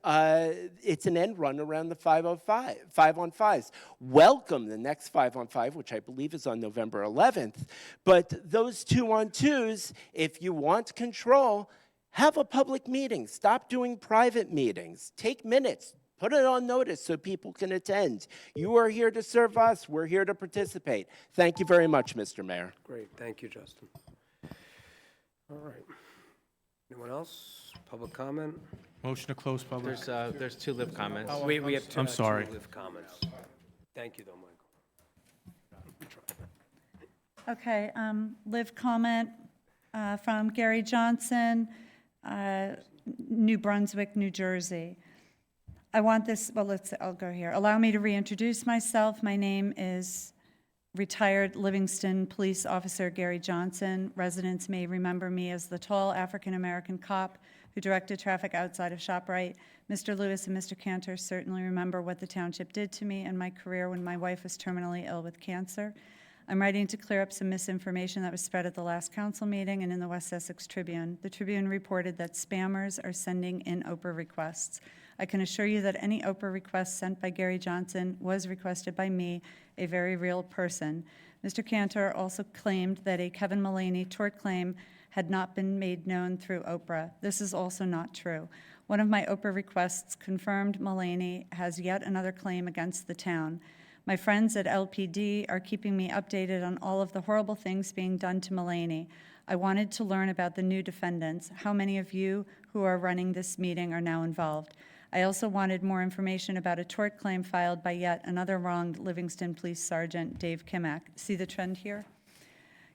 it's an end run around the 5-on-5s. Welcome the next 5-on-5, which I believe is on November 11th. But those 2-on-2s, if you want control, have a public meeting. Stop doing private meetings. Take minutes. Put it on notice so people can attend. You are here to serve us. We're here to participate. Thank you very much, Mr. Mayor. Great, thank you, Justin. All right. Anyone else? Public comment? Motion to close public. There's two live comments. We have two. I'm sorry. Two live comments. Thank you, though, Michael. Okay, live comment from Gary Johnson, New Brunswick, New Jersey. I want this, well, I'll go here. Allow me to reintroduce myself. My name is retired Livingston police officer Gary Johnson. Residents may remember me as the tall African-American cop who directed traffic outside of ShopRite. Mr. Lewis and Mr. Cantor certainly remember what the township did to me and my career when my wife was terminally ill with cancer. I'm writing to clear up some misinformation that was spread at the last council meeting and in the West Essex Tribune. The Tribune reported that spammers are sending in Oprah requests. I can assure you that any Oprah request sent by Gary Johnson was requested by me, a very real person. Mr. Cantor also claimed that a Kevin Mullaney tort claim had not been made known through Oprah. This is also not true. One of my Oprah requests confirmed Mullaney has yet another claim against the town. My friends at LPD are keeping me updated on all of the horrible things being done to Mullaney. I wanted to learn about the new defendants. How many of you who are running this meeting are now involved? I also wanted more information about a tort claim filed by yet another wronged Livingston Police Sergeant Dave Kimack. See the trend here?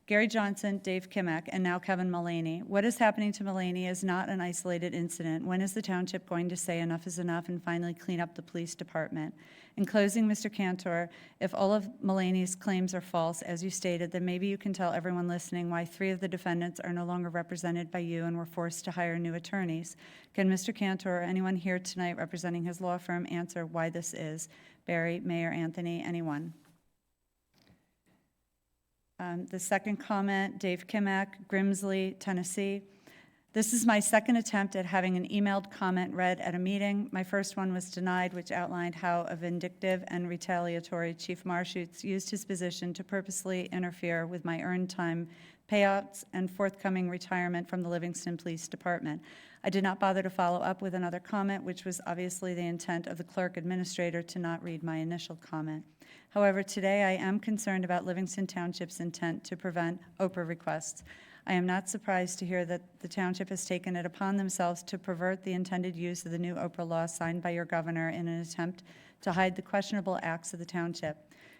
Gary Johnson, Dave Kimek, and now Kevin Mullaney. What is happening to Mullaney is not an isolated incident. When is the township going to say enough is enough and finally clean up the police department? In closing, Mr. Cantor, if all of Mullaney's claims are false, as you stated, then maybe you can tell everyone listening why 3 of the defendants are no longer represented by you and were forced to hire new attorneys. Can Mr. Cantor or anyone here tonight representing his law firm answer why this is? Barry, Mayor Anthony, anyone? The second comment, Dave Kimek, Grimsley, Tennessee. This is my second attempt at having an emailed comment read at a meeting. My first one was denied, which outlined how a vindictive and retaliatory Chief Marshutz used his position to purposely interfere with my earned time payouts and forthcoming retirement from the Livingston Police Department. I did not bother to follow up with another comment, which was obviously the intent of the clerk administrator to not read my initial comment. However, today I am concerned about Livingston Township's intent to prevent Oprah requests. I am not surprised to hear that the township has taken it upon themselves to pervert the intended use of the new Oprah law signed by your governor in an attempt to hide the questionable acts of the township.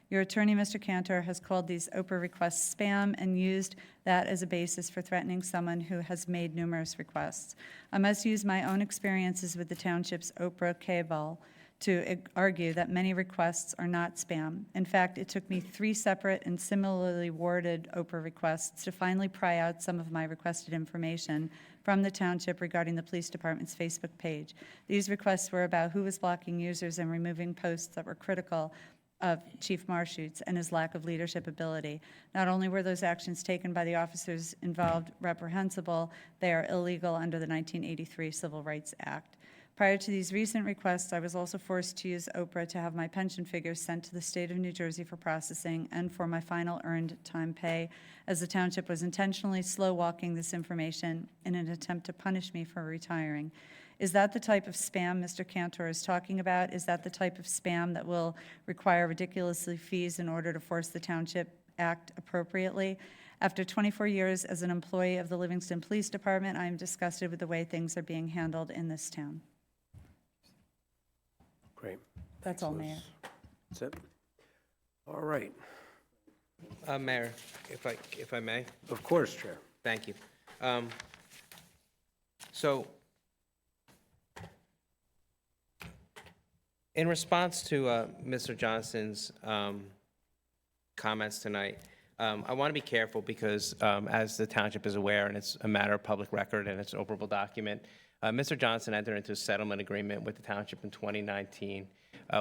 Your attorney, Mr. Cantor, has called these Oprah requests spam and used that as a basis for threatening someone who has made numerous requests. I must use my own experiences with the township's Oprah cabal to argue that many requests are not spam. In fact, it took me 3 separate and similarly worded Oprah requests to finally pry out some of my requested information from the township regarding the police department's Facebook page. These requests were about who was blocking users and removing posts that were critical of Chief Marshutz and his lack of leadership ability. Not only were those actions taken by the officers involved reprehensible, they are illegal under the 1983 Civil Rights Act. Prior to these recent requests, I was also forced to use Oprah to have my pension figures sent to the state of New Jersey for processing and for my final earned time pay, as the township was intentionally slow-walking this information in an attempt to punish me for retiring. Is that the type of spam Mr. Cantor is talking about? Is that the type of spam that will require ridiculously fees in order to force the township act appropriately? After 24 years as an employee of the Livingston Police Department, I am disgusted with the way things are being handled in this town. Great. That's all, Mayor. That's it? All right. Mayor, if I may. Of course, Chair. Thank you. So, in response to Mr. Johnson's comments tonight, I want to be careful because, as the township is aware, and it's a matter of public record and it's an operable document, Mr. Johnson entered into a settlement agreement with the township in 2019,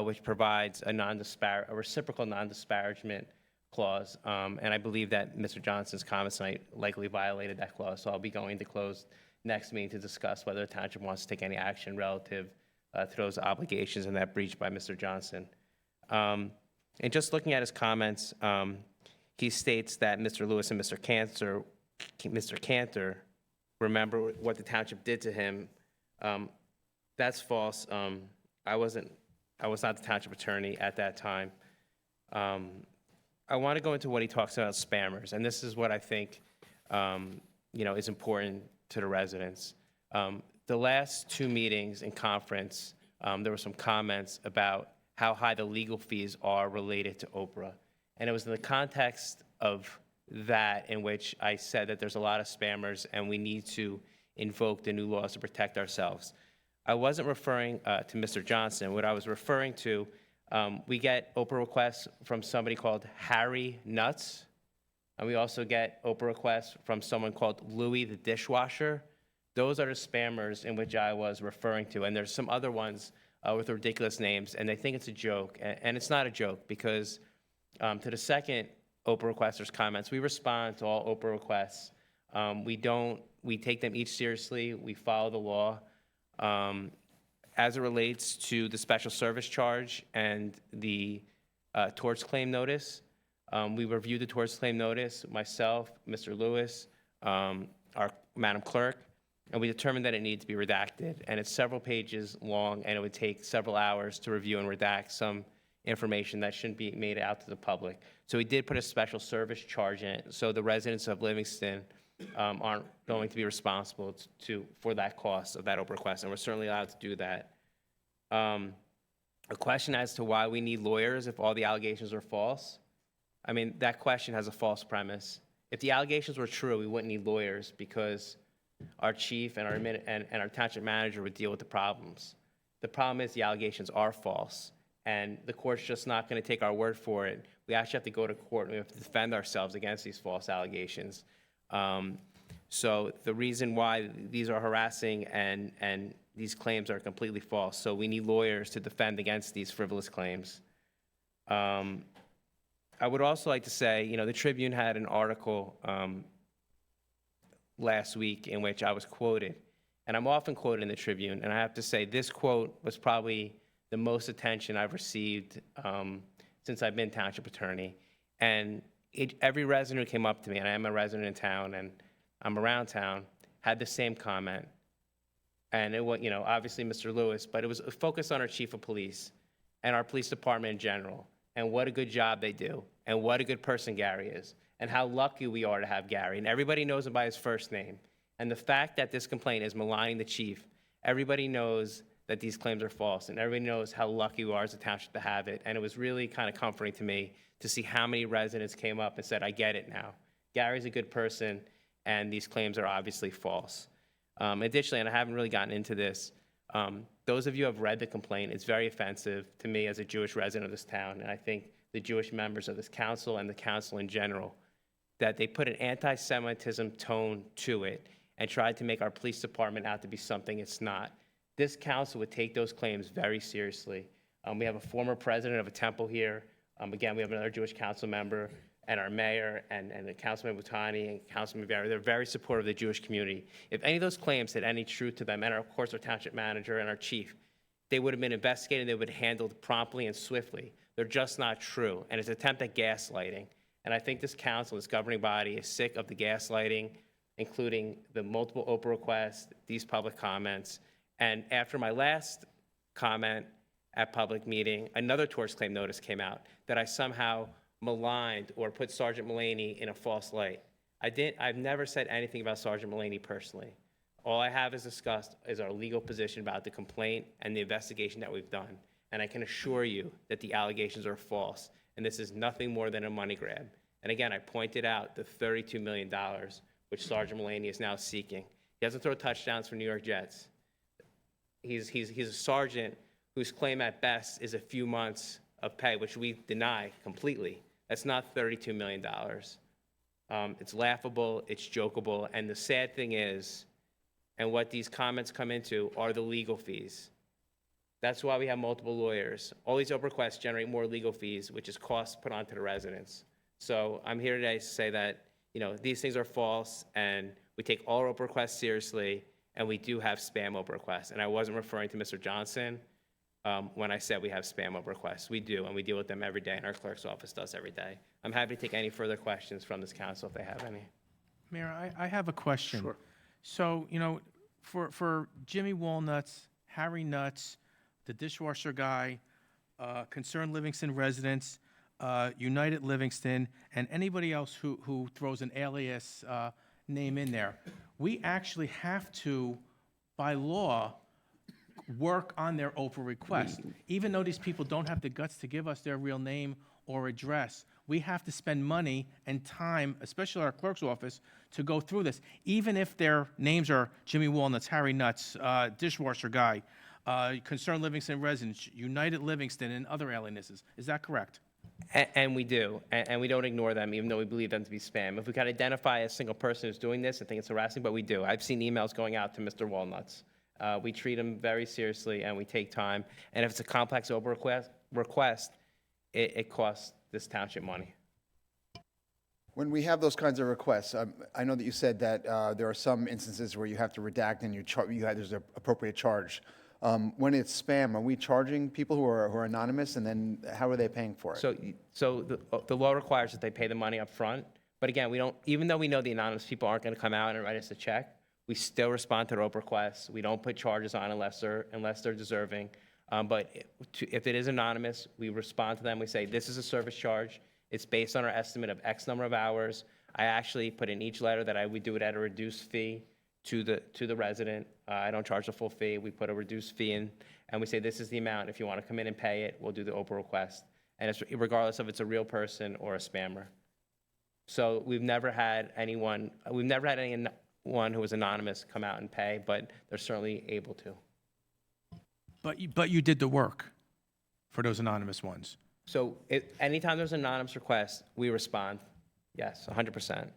which provides a reciprocal non-disparagement clause, and I believe that Mr. Johnson's comments tonight likely violated that clause, so I'll be going to close next meeting to discuss whether the township wants to take any action relative to those obligations and that breach by Mr. Johnson. And just looking at his comments, he states that Mr. Lewis and Mr. Cantor remember what the township did to him. That's false. I was not the township attorney at that time. I want to go into what he talks about spammers, and this is what I think is important to the residents. The last 2 meetings in conference, there were some comments about how high the legal fees are related to Oprah. And it was in the context of that in which I said that there's a lot of spammers and we need to invoke the new laws to protect ourselves. I wasn't referring to Mr. Johnson. What I was referring to, we get Oprah requests from somebody called Harry Nuts, and we also get Oprah requests from someone called Louie the dishwasher. Those are the spammers in which I was referring to, and there's some other ones with ridiculous names, and they think it's a joke, and it's not a joke because to the second Oprah requester's comments, we respond to all Oprah requests. We take them each seriously. We follow the law. As it relates to the special service charge and the torts claim notice, we reviewed the torts claim notice, myself, Mr. Lewis, our Madam Clerk, and we determined that it needed to be redacted. And it's several pages long, and it would take several hours to review and redact some information that shouldn't be made out to the public. So we did put a special service charge in it, so the residents of Livingston aren't going to be responsible for that cost of that Oprah request, and we're certainly allowed to do that. A question as to why we need lawyers if all the allegations are false, I mean, that question has a false premise. If the allegations were true, we wouldn't need lawyers because our chief and our township manager would deal with the problems. The problem is the allegations are false, and the court's just not going to take our word for it. We actually have to go to court, and we have to defend ourselves against these false allegations. So the reason why these are harassing and these claims are completely false. So we need lawyers to defend against these frivolous claims. I would also like to say, you know, the Tribune had an article last week in which I was quoted. And I'm often quoted in the Tribune, and I have to say this quote was probably the most attention I've received since I've been township attorney. And every resident who came up to me, and I am a resident in town, and I'm around town, had the same comment. And it was, you know, obviously Mr. Lewis, but it was focused on our chief of police and our police department in general, and what a good job they do, and what a good person Gary is, and how lucky we are to have Gary. And everybody knows him by his first name. And the fact that this complaint is maligning the chief, everybody knows that these claims are false, and everybody knows how lucky we are as a township to have it. And it was really kind of comforting to me to see how many residents came up and said, I get it now. Gary's a good person, and these claims are obviously false. Additionally, and I haven't really gotten into this, those of you who have read the complaint, it's very offensive to me as a Jewish resident of this town, and I think the Jewish members of this council and the council in general, that they put an anti-Semitism tone to it and tried to make our police department out to be something it's not. This council would take those claims very seriously. We have a former president of a temple here. Again, we have another Jewish council member, and our mayor, and Councilman Butani and Councilman Barry. They're very supportive of the Jewish community. If any of those claims had any truth to them, and of course our township manager and our chief, they would have been investigated, they would have been handled promptly and swiftly. They're just not true, and it's an attempt at gaslighting. And I think this council, this governing body, is sick of the gaslighting, including the multiple Oprah requests, these public comments. And after my last comment at public meeting, another torts claim notice came out that I somehow maligned or put Sergeant Mulaney in a false light. I've never said anything about Sergeant Mulaney personally. All I have is discussed is our legal position about the complaint and the investigation that we've done. And I can assure you that the allegations are false, and this is nothing more than a money grab. And again, I pointed out the $32 million which Sergeant Mulaney is now seeking. He doesn't throw touchdowns for New York Jets. He's a sergeant whose claim at best is a few months of pay, which we deny completely. That's not $32 million. It's laughable, it's jokeable, and the sad thing is, and what these comments come into, are the legal fees. That's why we have multiple lawyers. All these Oprah requests generate more legal fees, which is costs put onto the residents. So I'm here today to say that, you know, these things are false, and we take all Oprah requests seriously, and we do have spam Oprah requests. And I wasn't referring to Mr. Johnson when I said we have spam Oprah requests. We do, and we deal with them every day, and our clerk's office does every day. I'm happy to take any further questions from this council if they have any. Mayor, I have a question. Sure. So, you know, for Jimmy Walnuts, Harry Nuts, the dishwasher guy, Concerned Livingston residents, United Livingston, and anybody else who throws an alias name in there, we actually have to, by law, work on their Oprah request. Even though these people don't have the guts to give us their real name or address, we have to spend money and time, especially our clerk's office, to go through this. Even if their names are Jimmy Walnuts, Harry Nuts, dishwasher guy, Concerned Livingston residents, United Livingston, and other alienesses. Is that correct? And we do, and we don't ignore them, even though we believe them to be spam. If we can identify a single person who's doing this, I think it's harassing, but we do. I've seen emails going out to Mr. Walnuts. We treat him very seriously, and we take time. And if it's a complex Oprah request, it costs this township money. When we have those kinds of requests, I know that you said that there are some instances where you have to redact and there's an appropriate charge. When it's spam, are we charging people who are anonymous, and then how are they paying for it? So the law requires that they pay the money up front. But again, we don't, even though we know the anonymous people aren't going to come out and write us a check, we still respond to their Oprah requests. We don't put charges on unless they're deserving. But if it is anonymous, we respond to them. We say, this is a service charge. It's based on our estimate of X number of hours. I actually put in each letter that I would do it at a reduced fee to the resident. I don't charge the full fee. We put a reduced fee in, and we say, this is the amount. If you want to come in and pay it, we'll do the Oprah request. And it's regardless of it's a real person or a spammer. So we've never had anyone who was anonymous come out and pay, but they're certainly able to. But you did the work for those anonymous ones. So anytime there's an anonymous request, we respond. Yes, 100%.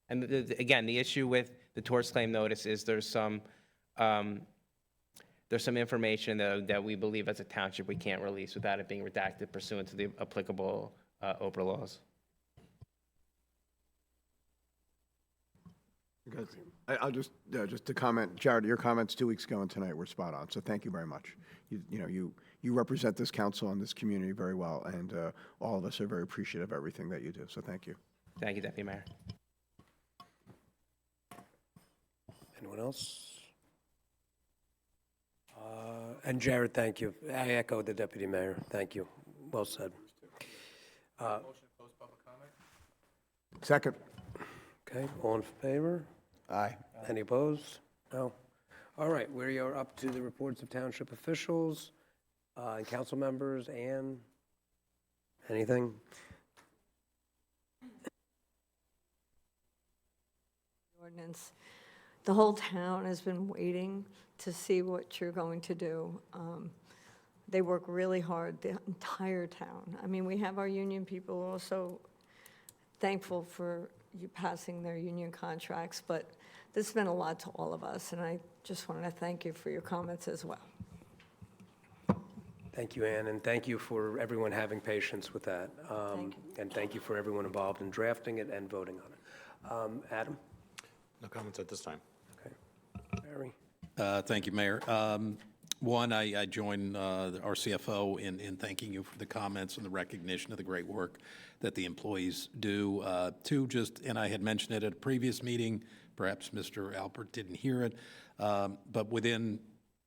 And again, the issue with the torts claim notice is there's some information that we believe as a township we can't release without it being redacted pursuant to the applicable Oprah laws. Good. I'll just to comment, Jared, your comments 2 weeks ago and tonight were spot on, so thank you very much. You represent this council and this community very well, and all of us are very appreciative of everything that you do, so thank you. Thank you, Deputy Mayor. Anyone else? And Jared, thank you. I echo the Deputy Mayor. Thank you. Well said. Motion to close public comment? Second. Okay, all in favor? Aye. Any opposed? No. All right, we are up to the reports of township officials and council members. Ann, anything? Ordinance. The whole town has been waiting to see what you're going to do. They work really hard, the entire town. I mean, we have our union people also thankful for you passing their union contracts, but this has been a lot to all of us, and I just wanted to thank you for your comments as well. Thank you, Ann, and thank you for everyone having patience with that. And thank you for everyone involved in drafting it and voting on it. Adam? No comments at this time. Okay. Barry? Thank you, Mayor. One, I join our CFO in thanking you for the comments and the recognition of the great work that the employees do. Two, and I had mentioned it at a previous meeting, perhaps Mr. Alpert didn't hear it, but within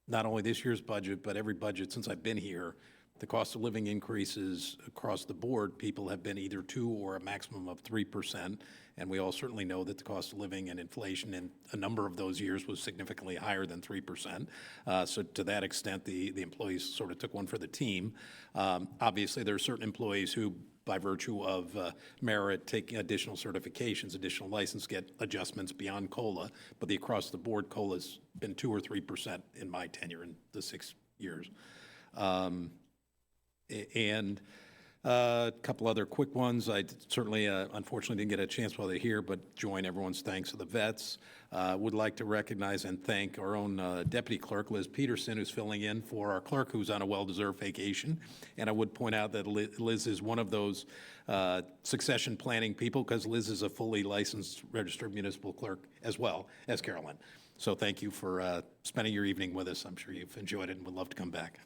not only this year's budget, but every budget since I've been here, the cost of living increases across the board, people have been either 2 or a maximum of 3%. And we all certainly know that the cost of living and inflation in a number of those years was significantly higher than 3%. So to that extent, the employees sort of took one for the team. Obviously, there are certain employees who, by virtue of merit, take additional certifications, additional license, get adjustments beyond COLA. But the across-the-board COLA's been 2 or 3% in my tenure in the 6 years. And a couple other quick ones. I certainly, unfortunately, didn't get a chance while they're here, but join everyone's thanks to the vets. Would like to recognize and thank our own deputy clerk, Liz Peterson, who's filling in for our clerk, who's on a well-deserved vacation. And I would point out that Liz is one of those succession planning people, because Liz is a fully licensed registered municipal clerk as well as Carolyn. So thank you for spending your evening with us. I'm sure you've enjoyed it and would love to come back.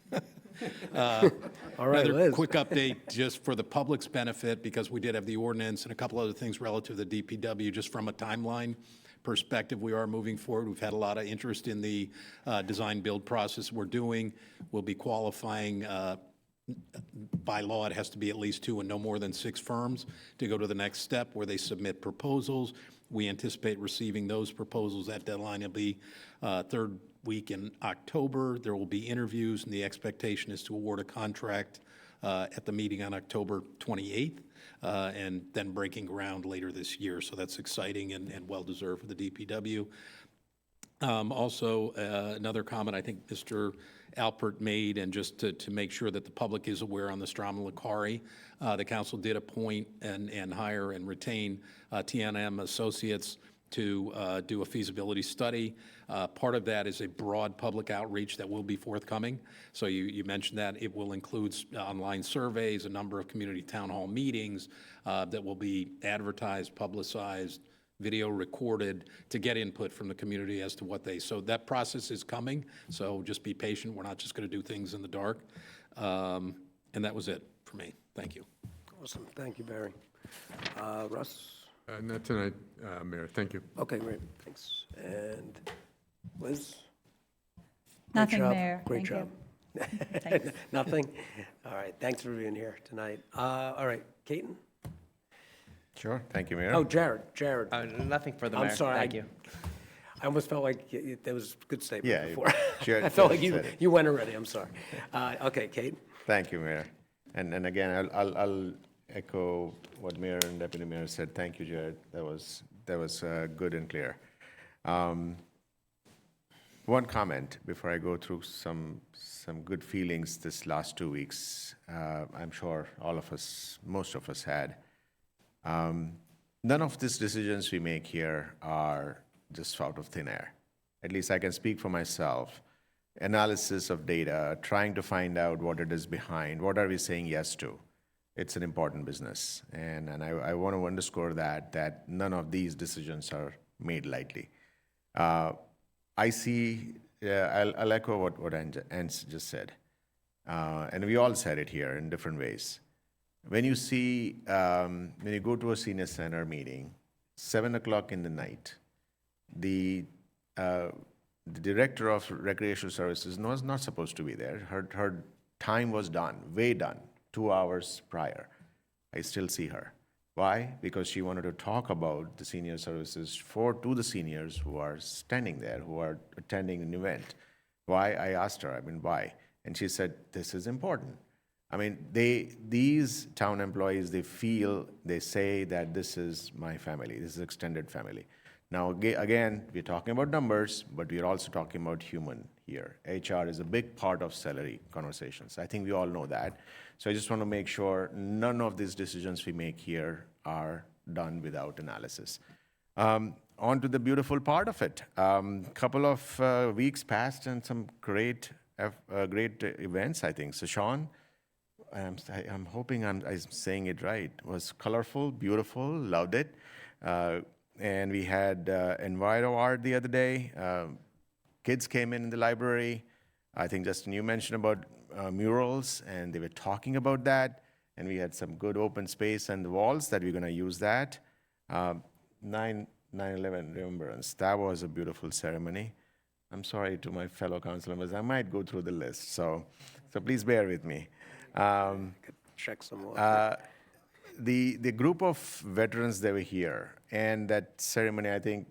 All right, another Liz. quick update just for the public's benefit, because we did have the ordinance and a couple other things relative to the DPW. Just from a timeline perspective, we are moving forward. We've had a lot of interest in the design build process we're doing. We'll be qualifying by law, it has to be at least 2 and no more than 6 firms to go to the next step where they submit proposals. We anticipate receiving those proposals. That deadline will be third week in October. There will be interviews, and the expectation is to award a contract at the meeting on October 28th, and then breaking ground later this year. So that's exciting and well-deserved for the DPW. Also, another comment I think Mr. Alpert made, and just to make sure that the public is aware on the Strom-Lakari, the council did appoint and hire and retain TNM Associates to do a feasibility study. Part of that is a broad public outreach that will be forthcoming. So you mentioned that it will include online surveys, a number of community town hall meetings that will be advertised, publicized, video recorded, to get input from the community as to what so that process is coming. So just be patient. We're not just going to do things in the dark. And that was it for me. Thank you. Awesome. Thank you, Barry. Russ? Not tonight, Mayor. Thank you. Okay, great. Thanks. And Liz? Nothing, Great job. Mayor. Great Thank job. Thanks. Nothing? All right. Thanks for being here tonight. All right. Keaton? Sure. Thank you, Mayor. Oh, Jared. Nothing for the I'm mayor. sorry. Thank you. I almost felt like there was a good statement Yeah, before. Jared I felt like said it. you went already. I'm sorry. Okay, Kate? Thank you, Mayor. And again, I'll echo what Mayor and Deputy Mayor said. Thank you, Jared. That was good and clear. One comment before I go through some good feelings this last 2 weeks. I'm sure all of us, most of us had. None of these decisions we make here are just out of thin air. At least I can speak for myself. Analysis of data, trying to find out what it is behind, what are we saying yes to. It's an important business. And I want to underscore that none of these decisions are made lightly. I see, I'll echo what Ans just said. And we all said it here in different ways. When you see, when you go to a senior center meeting, 7 o'clock in the night, the director of recreational services was not supposed to be there. Her time was done, way done, 2 hours prior. I still see her. Why? Because she wanted to talk about the senior services to the seniors who are standing there, who are attending an event. Why? I asked her, why? And she said, this is important. These town employees, they say that this is my family, this is extended family. Now, again, we're talking about numbers, but we're also talking about human here. HR is a big part of salary conversations. I think we all know that. So I just want to make sure none of these decisions we make here are done without analysis. On to the beautiful part of it. Couple of weeks passed and some great events, I think. So Sean, I'm hoping I'm saying it right, was colorful, beautiful, loved it. And we had Enviro Art the other day. Kids came in the library. I think, Justin, you mentioned about murals, and they were talking about that. And we had some good open space and the walls that we're going to use that. 9/11 Remembrance, that was a beautiful ceremony. I'm sorry to my fellow council members, I might go through the list, so please bear with me. Check some more. The group of veterans that were here, and that ceremony, I think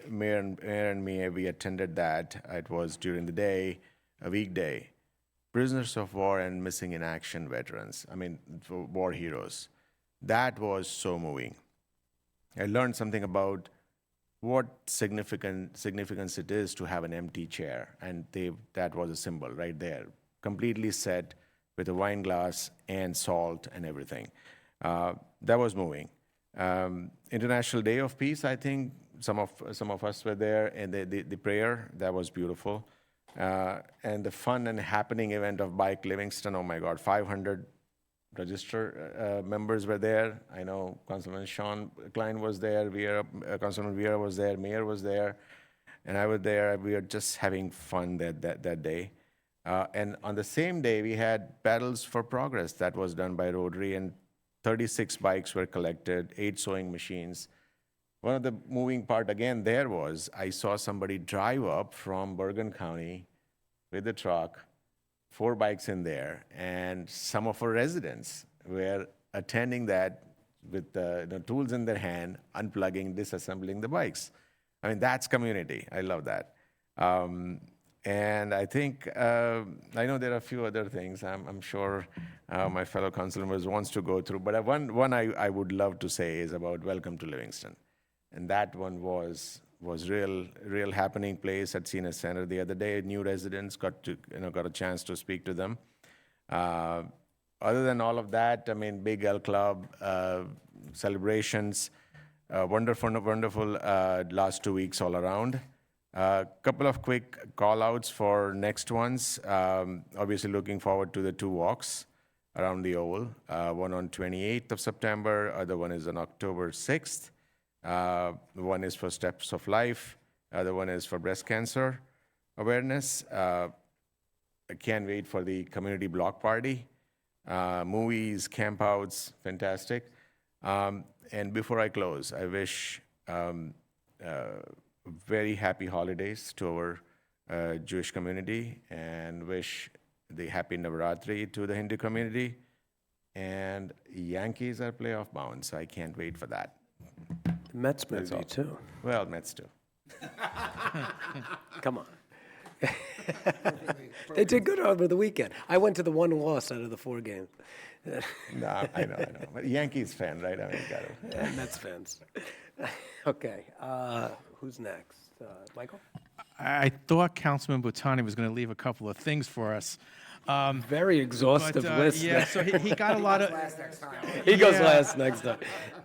Mayor and me, we attended that. It was during the day, a weekday. Prisoners of war and missing in action veterans, war heroes. That was so moving. I learned something about what significance it is to have an empty chair, and that was a symbol right there, completely set with a wine glass and salt and everything. That was moving. International Day of Peace, I think some of us were there, and the prayer, that was beautiful. And the fun and happening event of Bike Livingston, oh my God, 500 register members were there. I know Councilman Sean Klein was there, Councilman Vieira was there, Mayor was there, and I was there. We were just having fun that day. And on the same day, we had Paddles for Progress that was done by Rotary, and 36 bikes were collected, 8 sewing machines. One of the moving part again there was, I saw somebody drive up from Bergen County with a truck, 4 bikes in there, and some of our residents were attending that with the tools in their hand, unplugging, disassembling the bikes. That's community. I love that. And I think, I know there are a few other things I'm sure my fellow council members wants to go through, but one I would love to say is about Welcome to Livingston. And that one was real happening place at Senior Center the other day. New residents got a chance to speak to them. Other than all of that, Big L Club, celebrations, wonderful last 2 weeks all around. Couple of quick call-outs for next ones. Obviously looking forward to the 2 walks around the Oval. One on 28th of September, other one is on October 6th. One is for Steps of Life, other one is for breast cancer awareness. I can't wait for the community block party. Movies, campouts, fantastic. And before I close, I wish very happy holidays to our Jewish community, and wish the happy Navaratri to the Hindu community. And Yankees are playoff bound, so I can't wait for that. The Mets movie too. Well, Mets too. Come on. They did good over the weekend. I went to the one loss out of the 4 games. No, I know. But Yankees fan, right? I mean, got it. Yeah, Mets fans. Okay, who's next? Michael? I thought Councilman Butani was going to leave a couple of things for us. Very exhaustive list. Yeah, so he got a lot of... He goes Yeah. last next time.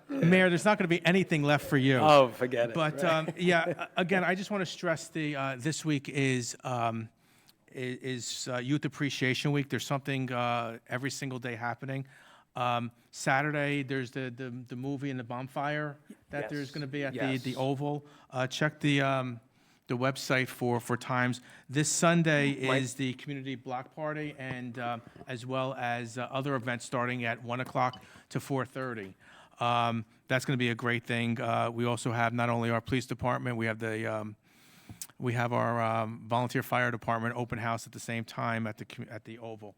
Mayor, there's not going to be anything left for you. Oh, forget it. But yeah, again, I just want to stress this week is Youth Appreciation Week. There's something every single day happening. Saturday, there's the movie and the bonfire that there's going to be at the Oval. Check the website for times. This Sunday is the community block party, and as well as other events starting at 1 o'clock to 4:30. That's going to be a great thing. We also have not only our police department, we have our volunteer fire department open house at the same time at the Oval.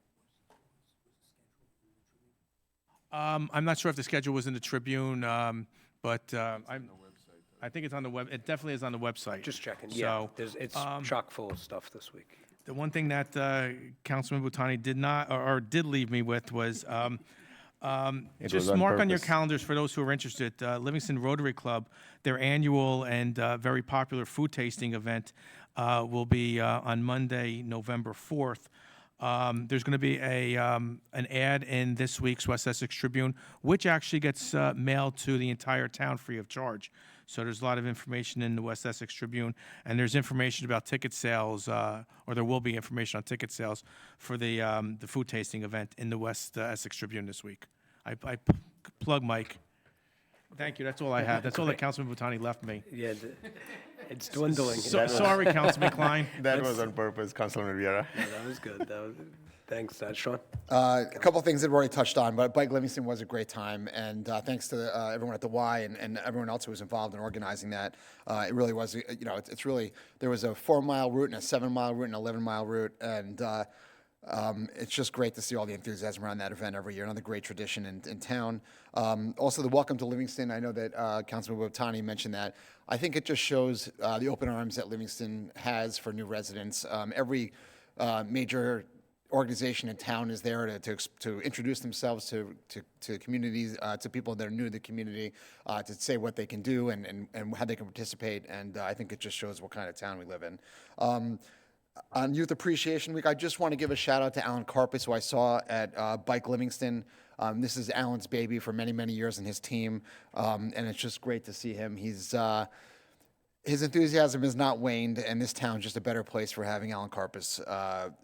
I'm not sure if the schedule was in the Tribune, but I think it's on the web. It definitely is on the website. Just checking. So, Yeah, it's chock full of stuff this week. The one thing that Councilman Butani did not or did leave me with was just on mark on your purpose. calendars for those who are interested. Livingston Rotary Club, their annual and very popular food tasting event will be on Monday, November 4th. There's going to be an ad in this week's West Essex Tribune, which actually gets mailed to the entire town free of charge. So there's a lot of information in the West Essex Tribune, and there's information about ticket sales, or there will be information on ticket sales for the food tasting event in the West Essex Tribune this week. I plug Mike. Thank you. That's all I have. That's all that Councilman Butani left me. Yeah, it's dwindling. Sorry, Councilman Klein. That was on purpose, Councilman Vieira. Yeah, that was good. Thanks, Sean. A couple of things that we've already touched on, but Bike Livingston was a great time, and thanks to everyone at the Y and everyone else who was involved in organizing that. It really was, it's really, there was a 4-mile route and a 7-mile route and an 11-mile route, and it's just great to see all the enthusiasm around that event every year. Another great tradition in town. Also, the Welcome to Livingston. I know that Councilman Botani mentioned that. I think it just shows the open arms that Livingston has for new residents. Every major organization in town is there to introduce themselves to communities, to people that are new to the community, to say what they can do and how they can participate. And I think it just shows what kind of town we live in. On Youth Appreciation Week, I just want to give a shout out to Alan Karpus, who I saw at Bike Livingston. This is Alan's baby for many, many years and his team, and it's just great to see him. His enthusiasm has not waned, and this town's just a better place for having Alan Karpus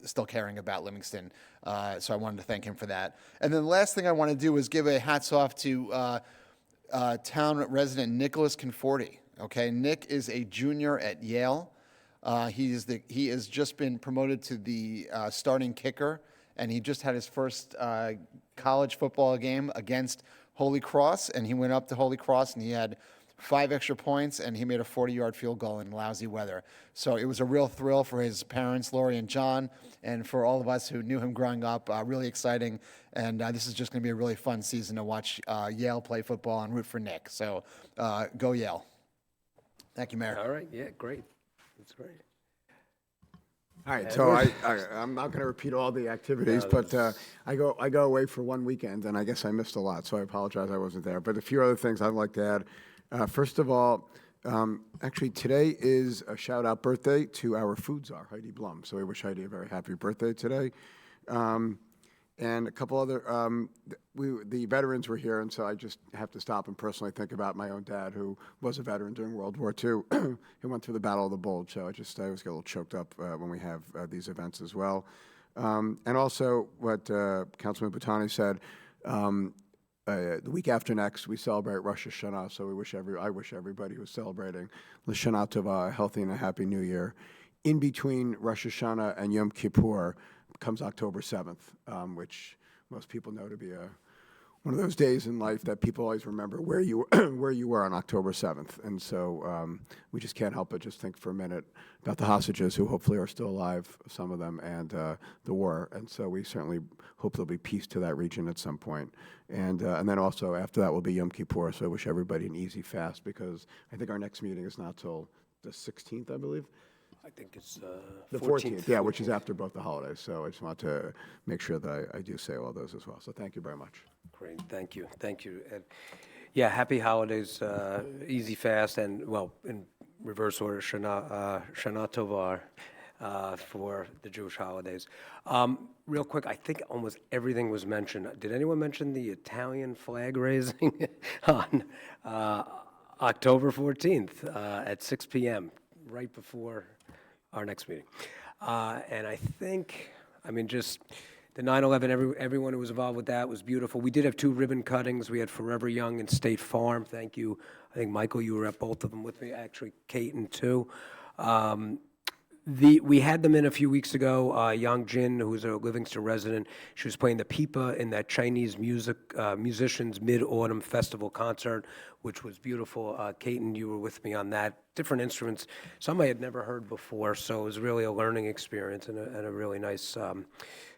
still caring about Livingston. So I wanted to thank him for that. And then the last thing I want to do is give a hats off to town resident Nicholas Conforti. Okay, Nick is a junior at Yale. He has just been promoted to the starting kicker, and he just had his first college football game against Holy Cross, and he went up to Holy Cross, and he had 5 extra points, and he made a 40-yard field goal in lousy weather. So it was a real thrill for his parents, Lori and John, and for all of us who knew him growing up. Really exciting, and this is just going to be a really fun season to watch Yale play football and root for Nick. So go Yale. Thank you, Mayor. All right, yeah, great. That's great. All right, so I'm not going to repeat all the activities, but I go away for one weekend, and I guess I missed a lot, so I apologize I wasn't there. But a few other things I'd like to add. First of all, actually today is a shout-out birthday to our food czar, Heidi Blum. So we wish Heidi a very happy birthday today. And a couple other, the veterans were here, and so I just have to stop and personally think about my own dad, who was a veteran during World War II, who went through the Battle of the Bulge. So I always get a little choked up when we have these events as well. And also what Councilman Butani said, the week after next, we celebrate Rosh Hashanah, so I wish everybody who's celebrating L'Shana Tova a healthy and a happy New Year. In between Rosh Hashanah and Yom Kippur comes October 7th, which most people know to be one of those days in life that people always remember where you were on October 7th. And so we just can't help but just think for a minute about the hostages who hopefully are still alive, some of them, and the war. And so we certainly hope there'll be peace to that region at some point. And then also after that will be Yom Kippur, so I wish everybody an easy fast, because I think our next meeting is not till the 16th, I believe. I think it's The 14th, yeah, which is after both the holidays. So I just want to make sure that I do say all those as well. So thank you very much. Great, thank you, Ed. Yeah, happy holidays, easy fast, and, well, in reverse order, Shana Tovar for the Jewish holidays. Real quick, I think almost everything was mentioned. Did anyone mention the Italian flag raising on October 14th at 6 p.m., right before our next meeting? And I think, I mean, just the 9/11, everyone who was involved with that was beautiful. We did have 2 ribbon cuttings. We had Forever Young and State Farm. Thank you. I think, Michael, you were at both of them with me, actually, Kate too. We had them in a few weeks ago. Yang Jin, who's a Livingston resident, she was playing the pipa in that Chinese musicians Mid-Autumn Festival concert, which was beautiful. Kate, you were with me on that. Different instruments, some I had never heard before, so it was really a learning experience and a really nice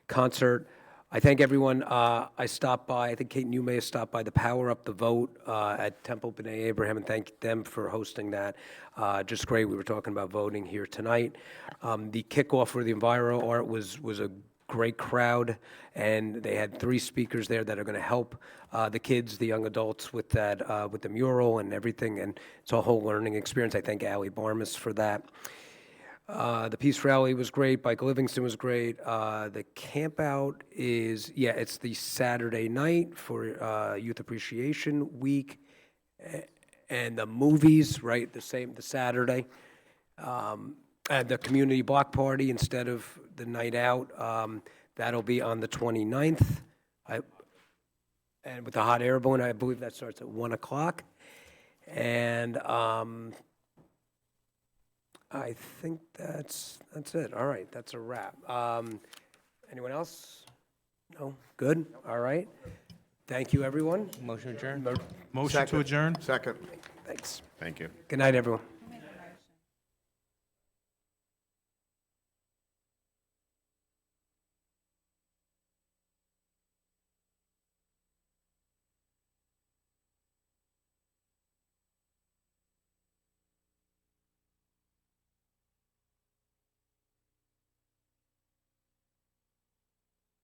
concert. I thank everyone. I stopped by, I think Kate, you may have stopped by the Power Up the Vote at Temple B'nai Abraham, and thank them for hosting that. Just great. We were talking about voting here tonight. The kickoff for the Enviro Art was a great crowd, and they had 3 speakers there that are going to help the kids, the young adults with that, with the mural and everything, and it's a whole learning experience. I thank Allie Barmas for that. The Peace Rally was great. Bike Livingston was great. The camp out is, yeah, it's the Saturday night for Youth Appreciation Week. And the movies, right, the Saturday. And the community block party instead of the night out, that'll be on the 29th. And with the hot air balloon, I believe that starts at 1 o'clock. And I think that's it. All right, that's a wrap. Anyone else? No? Good? All right. Thank you, everyone. Motion adjourned. Motion to adjourn? Second. Thanks. Thank you. Good night, everyone.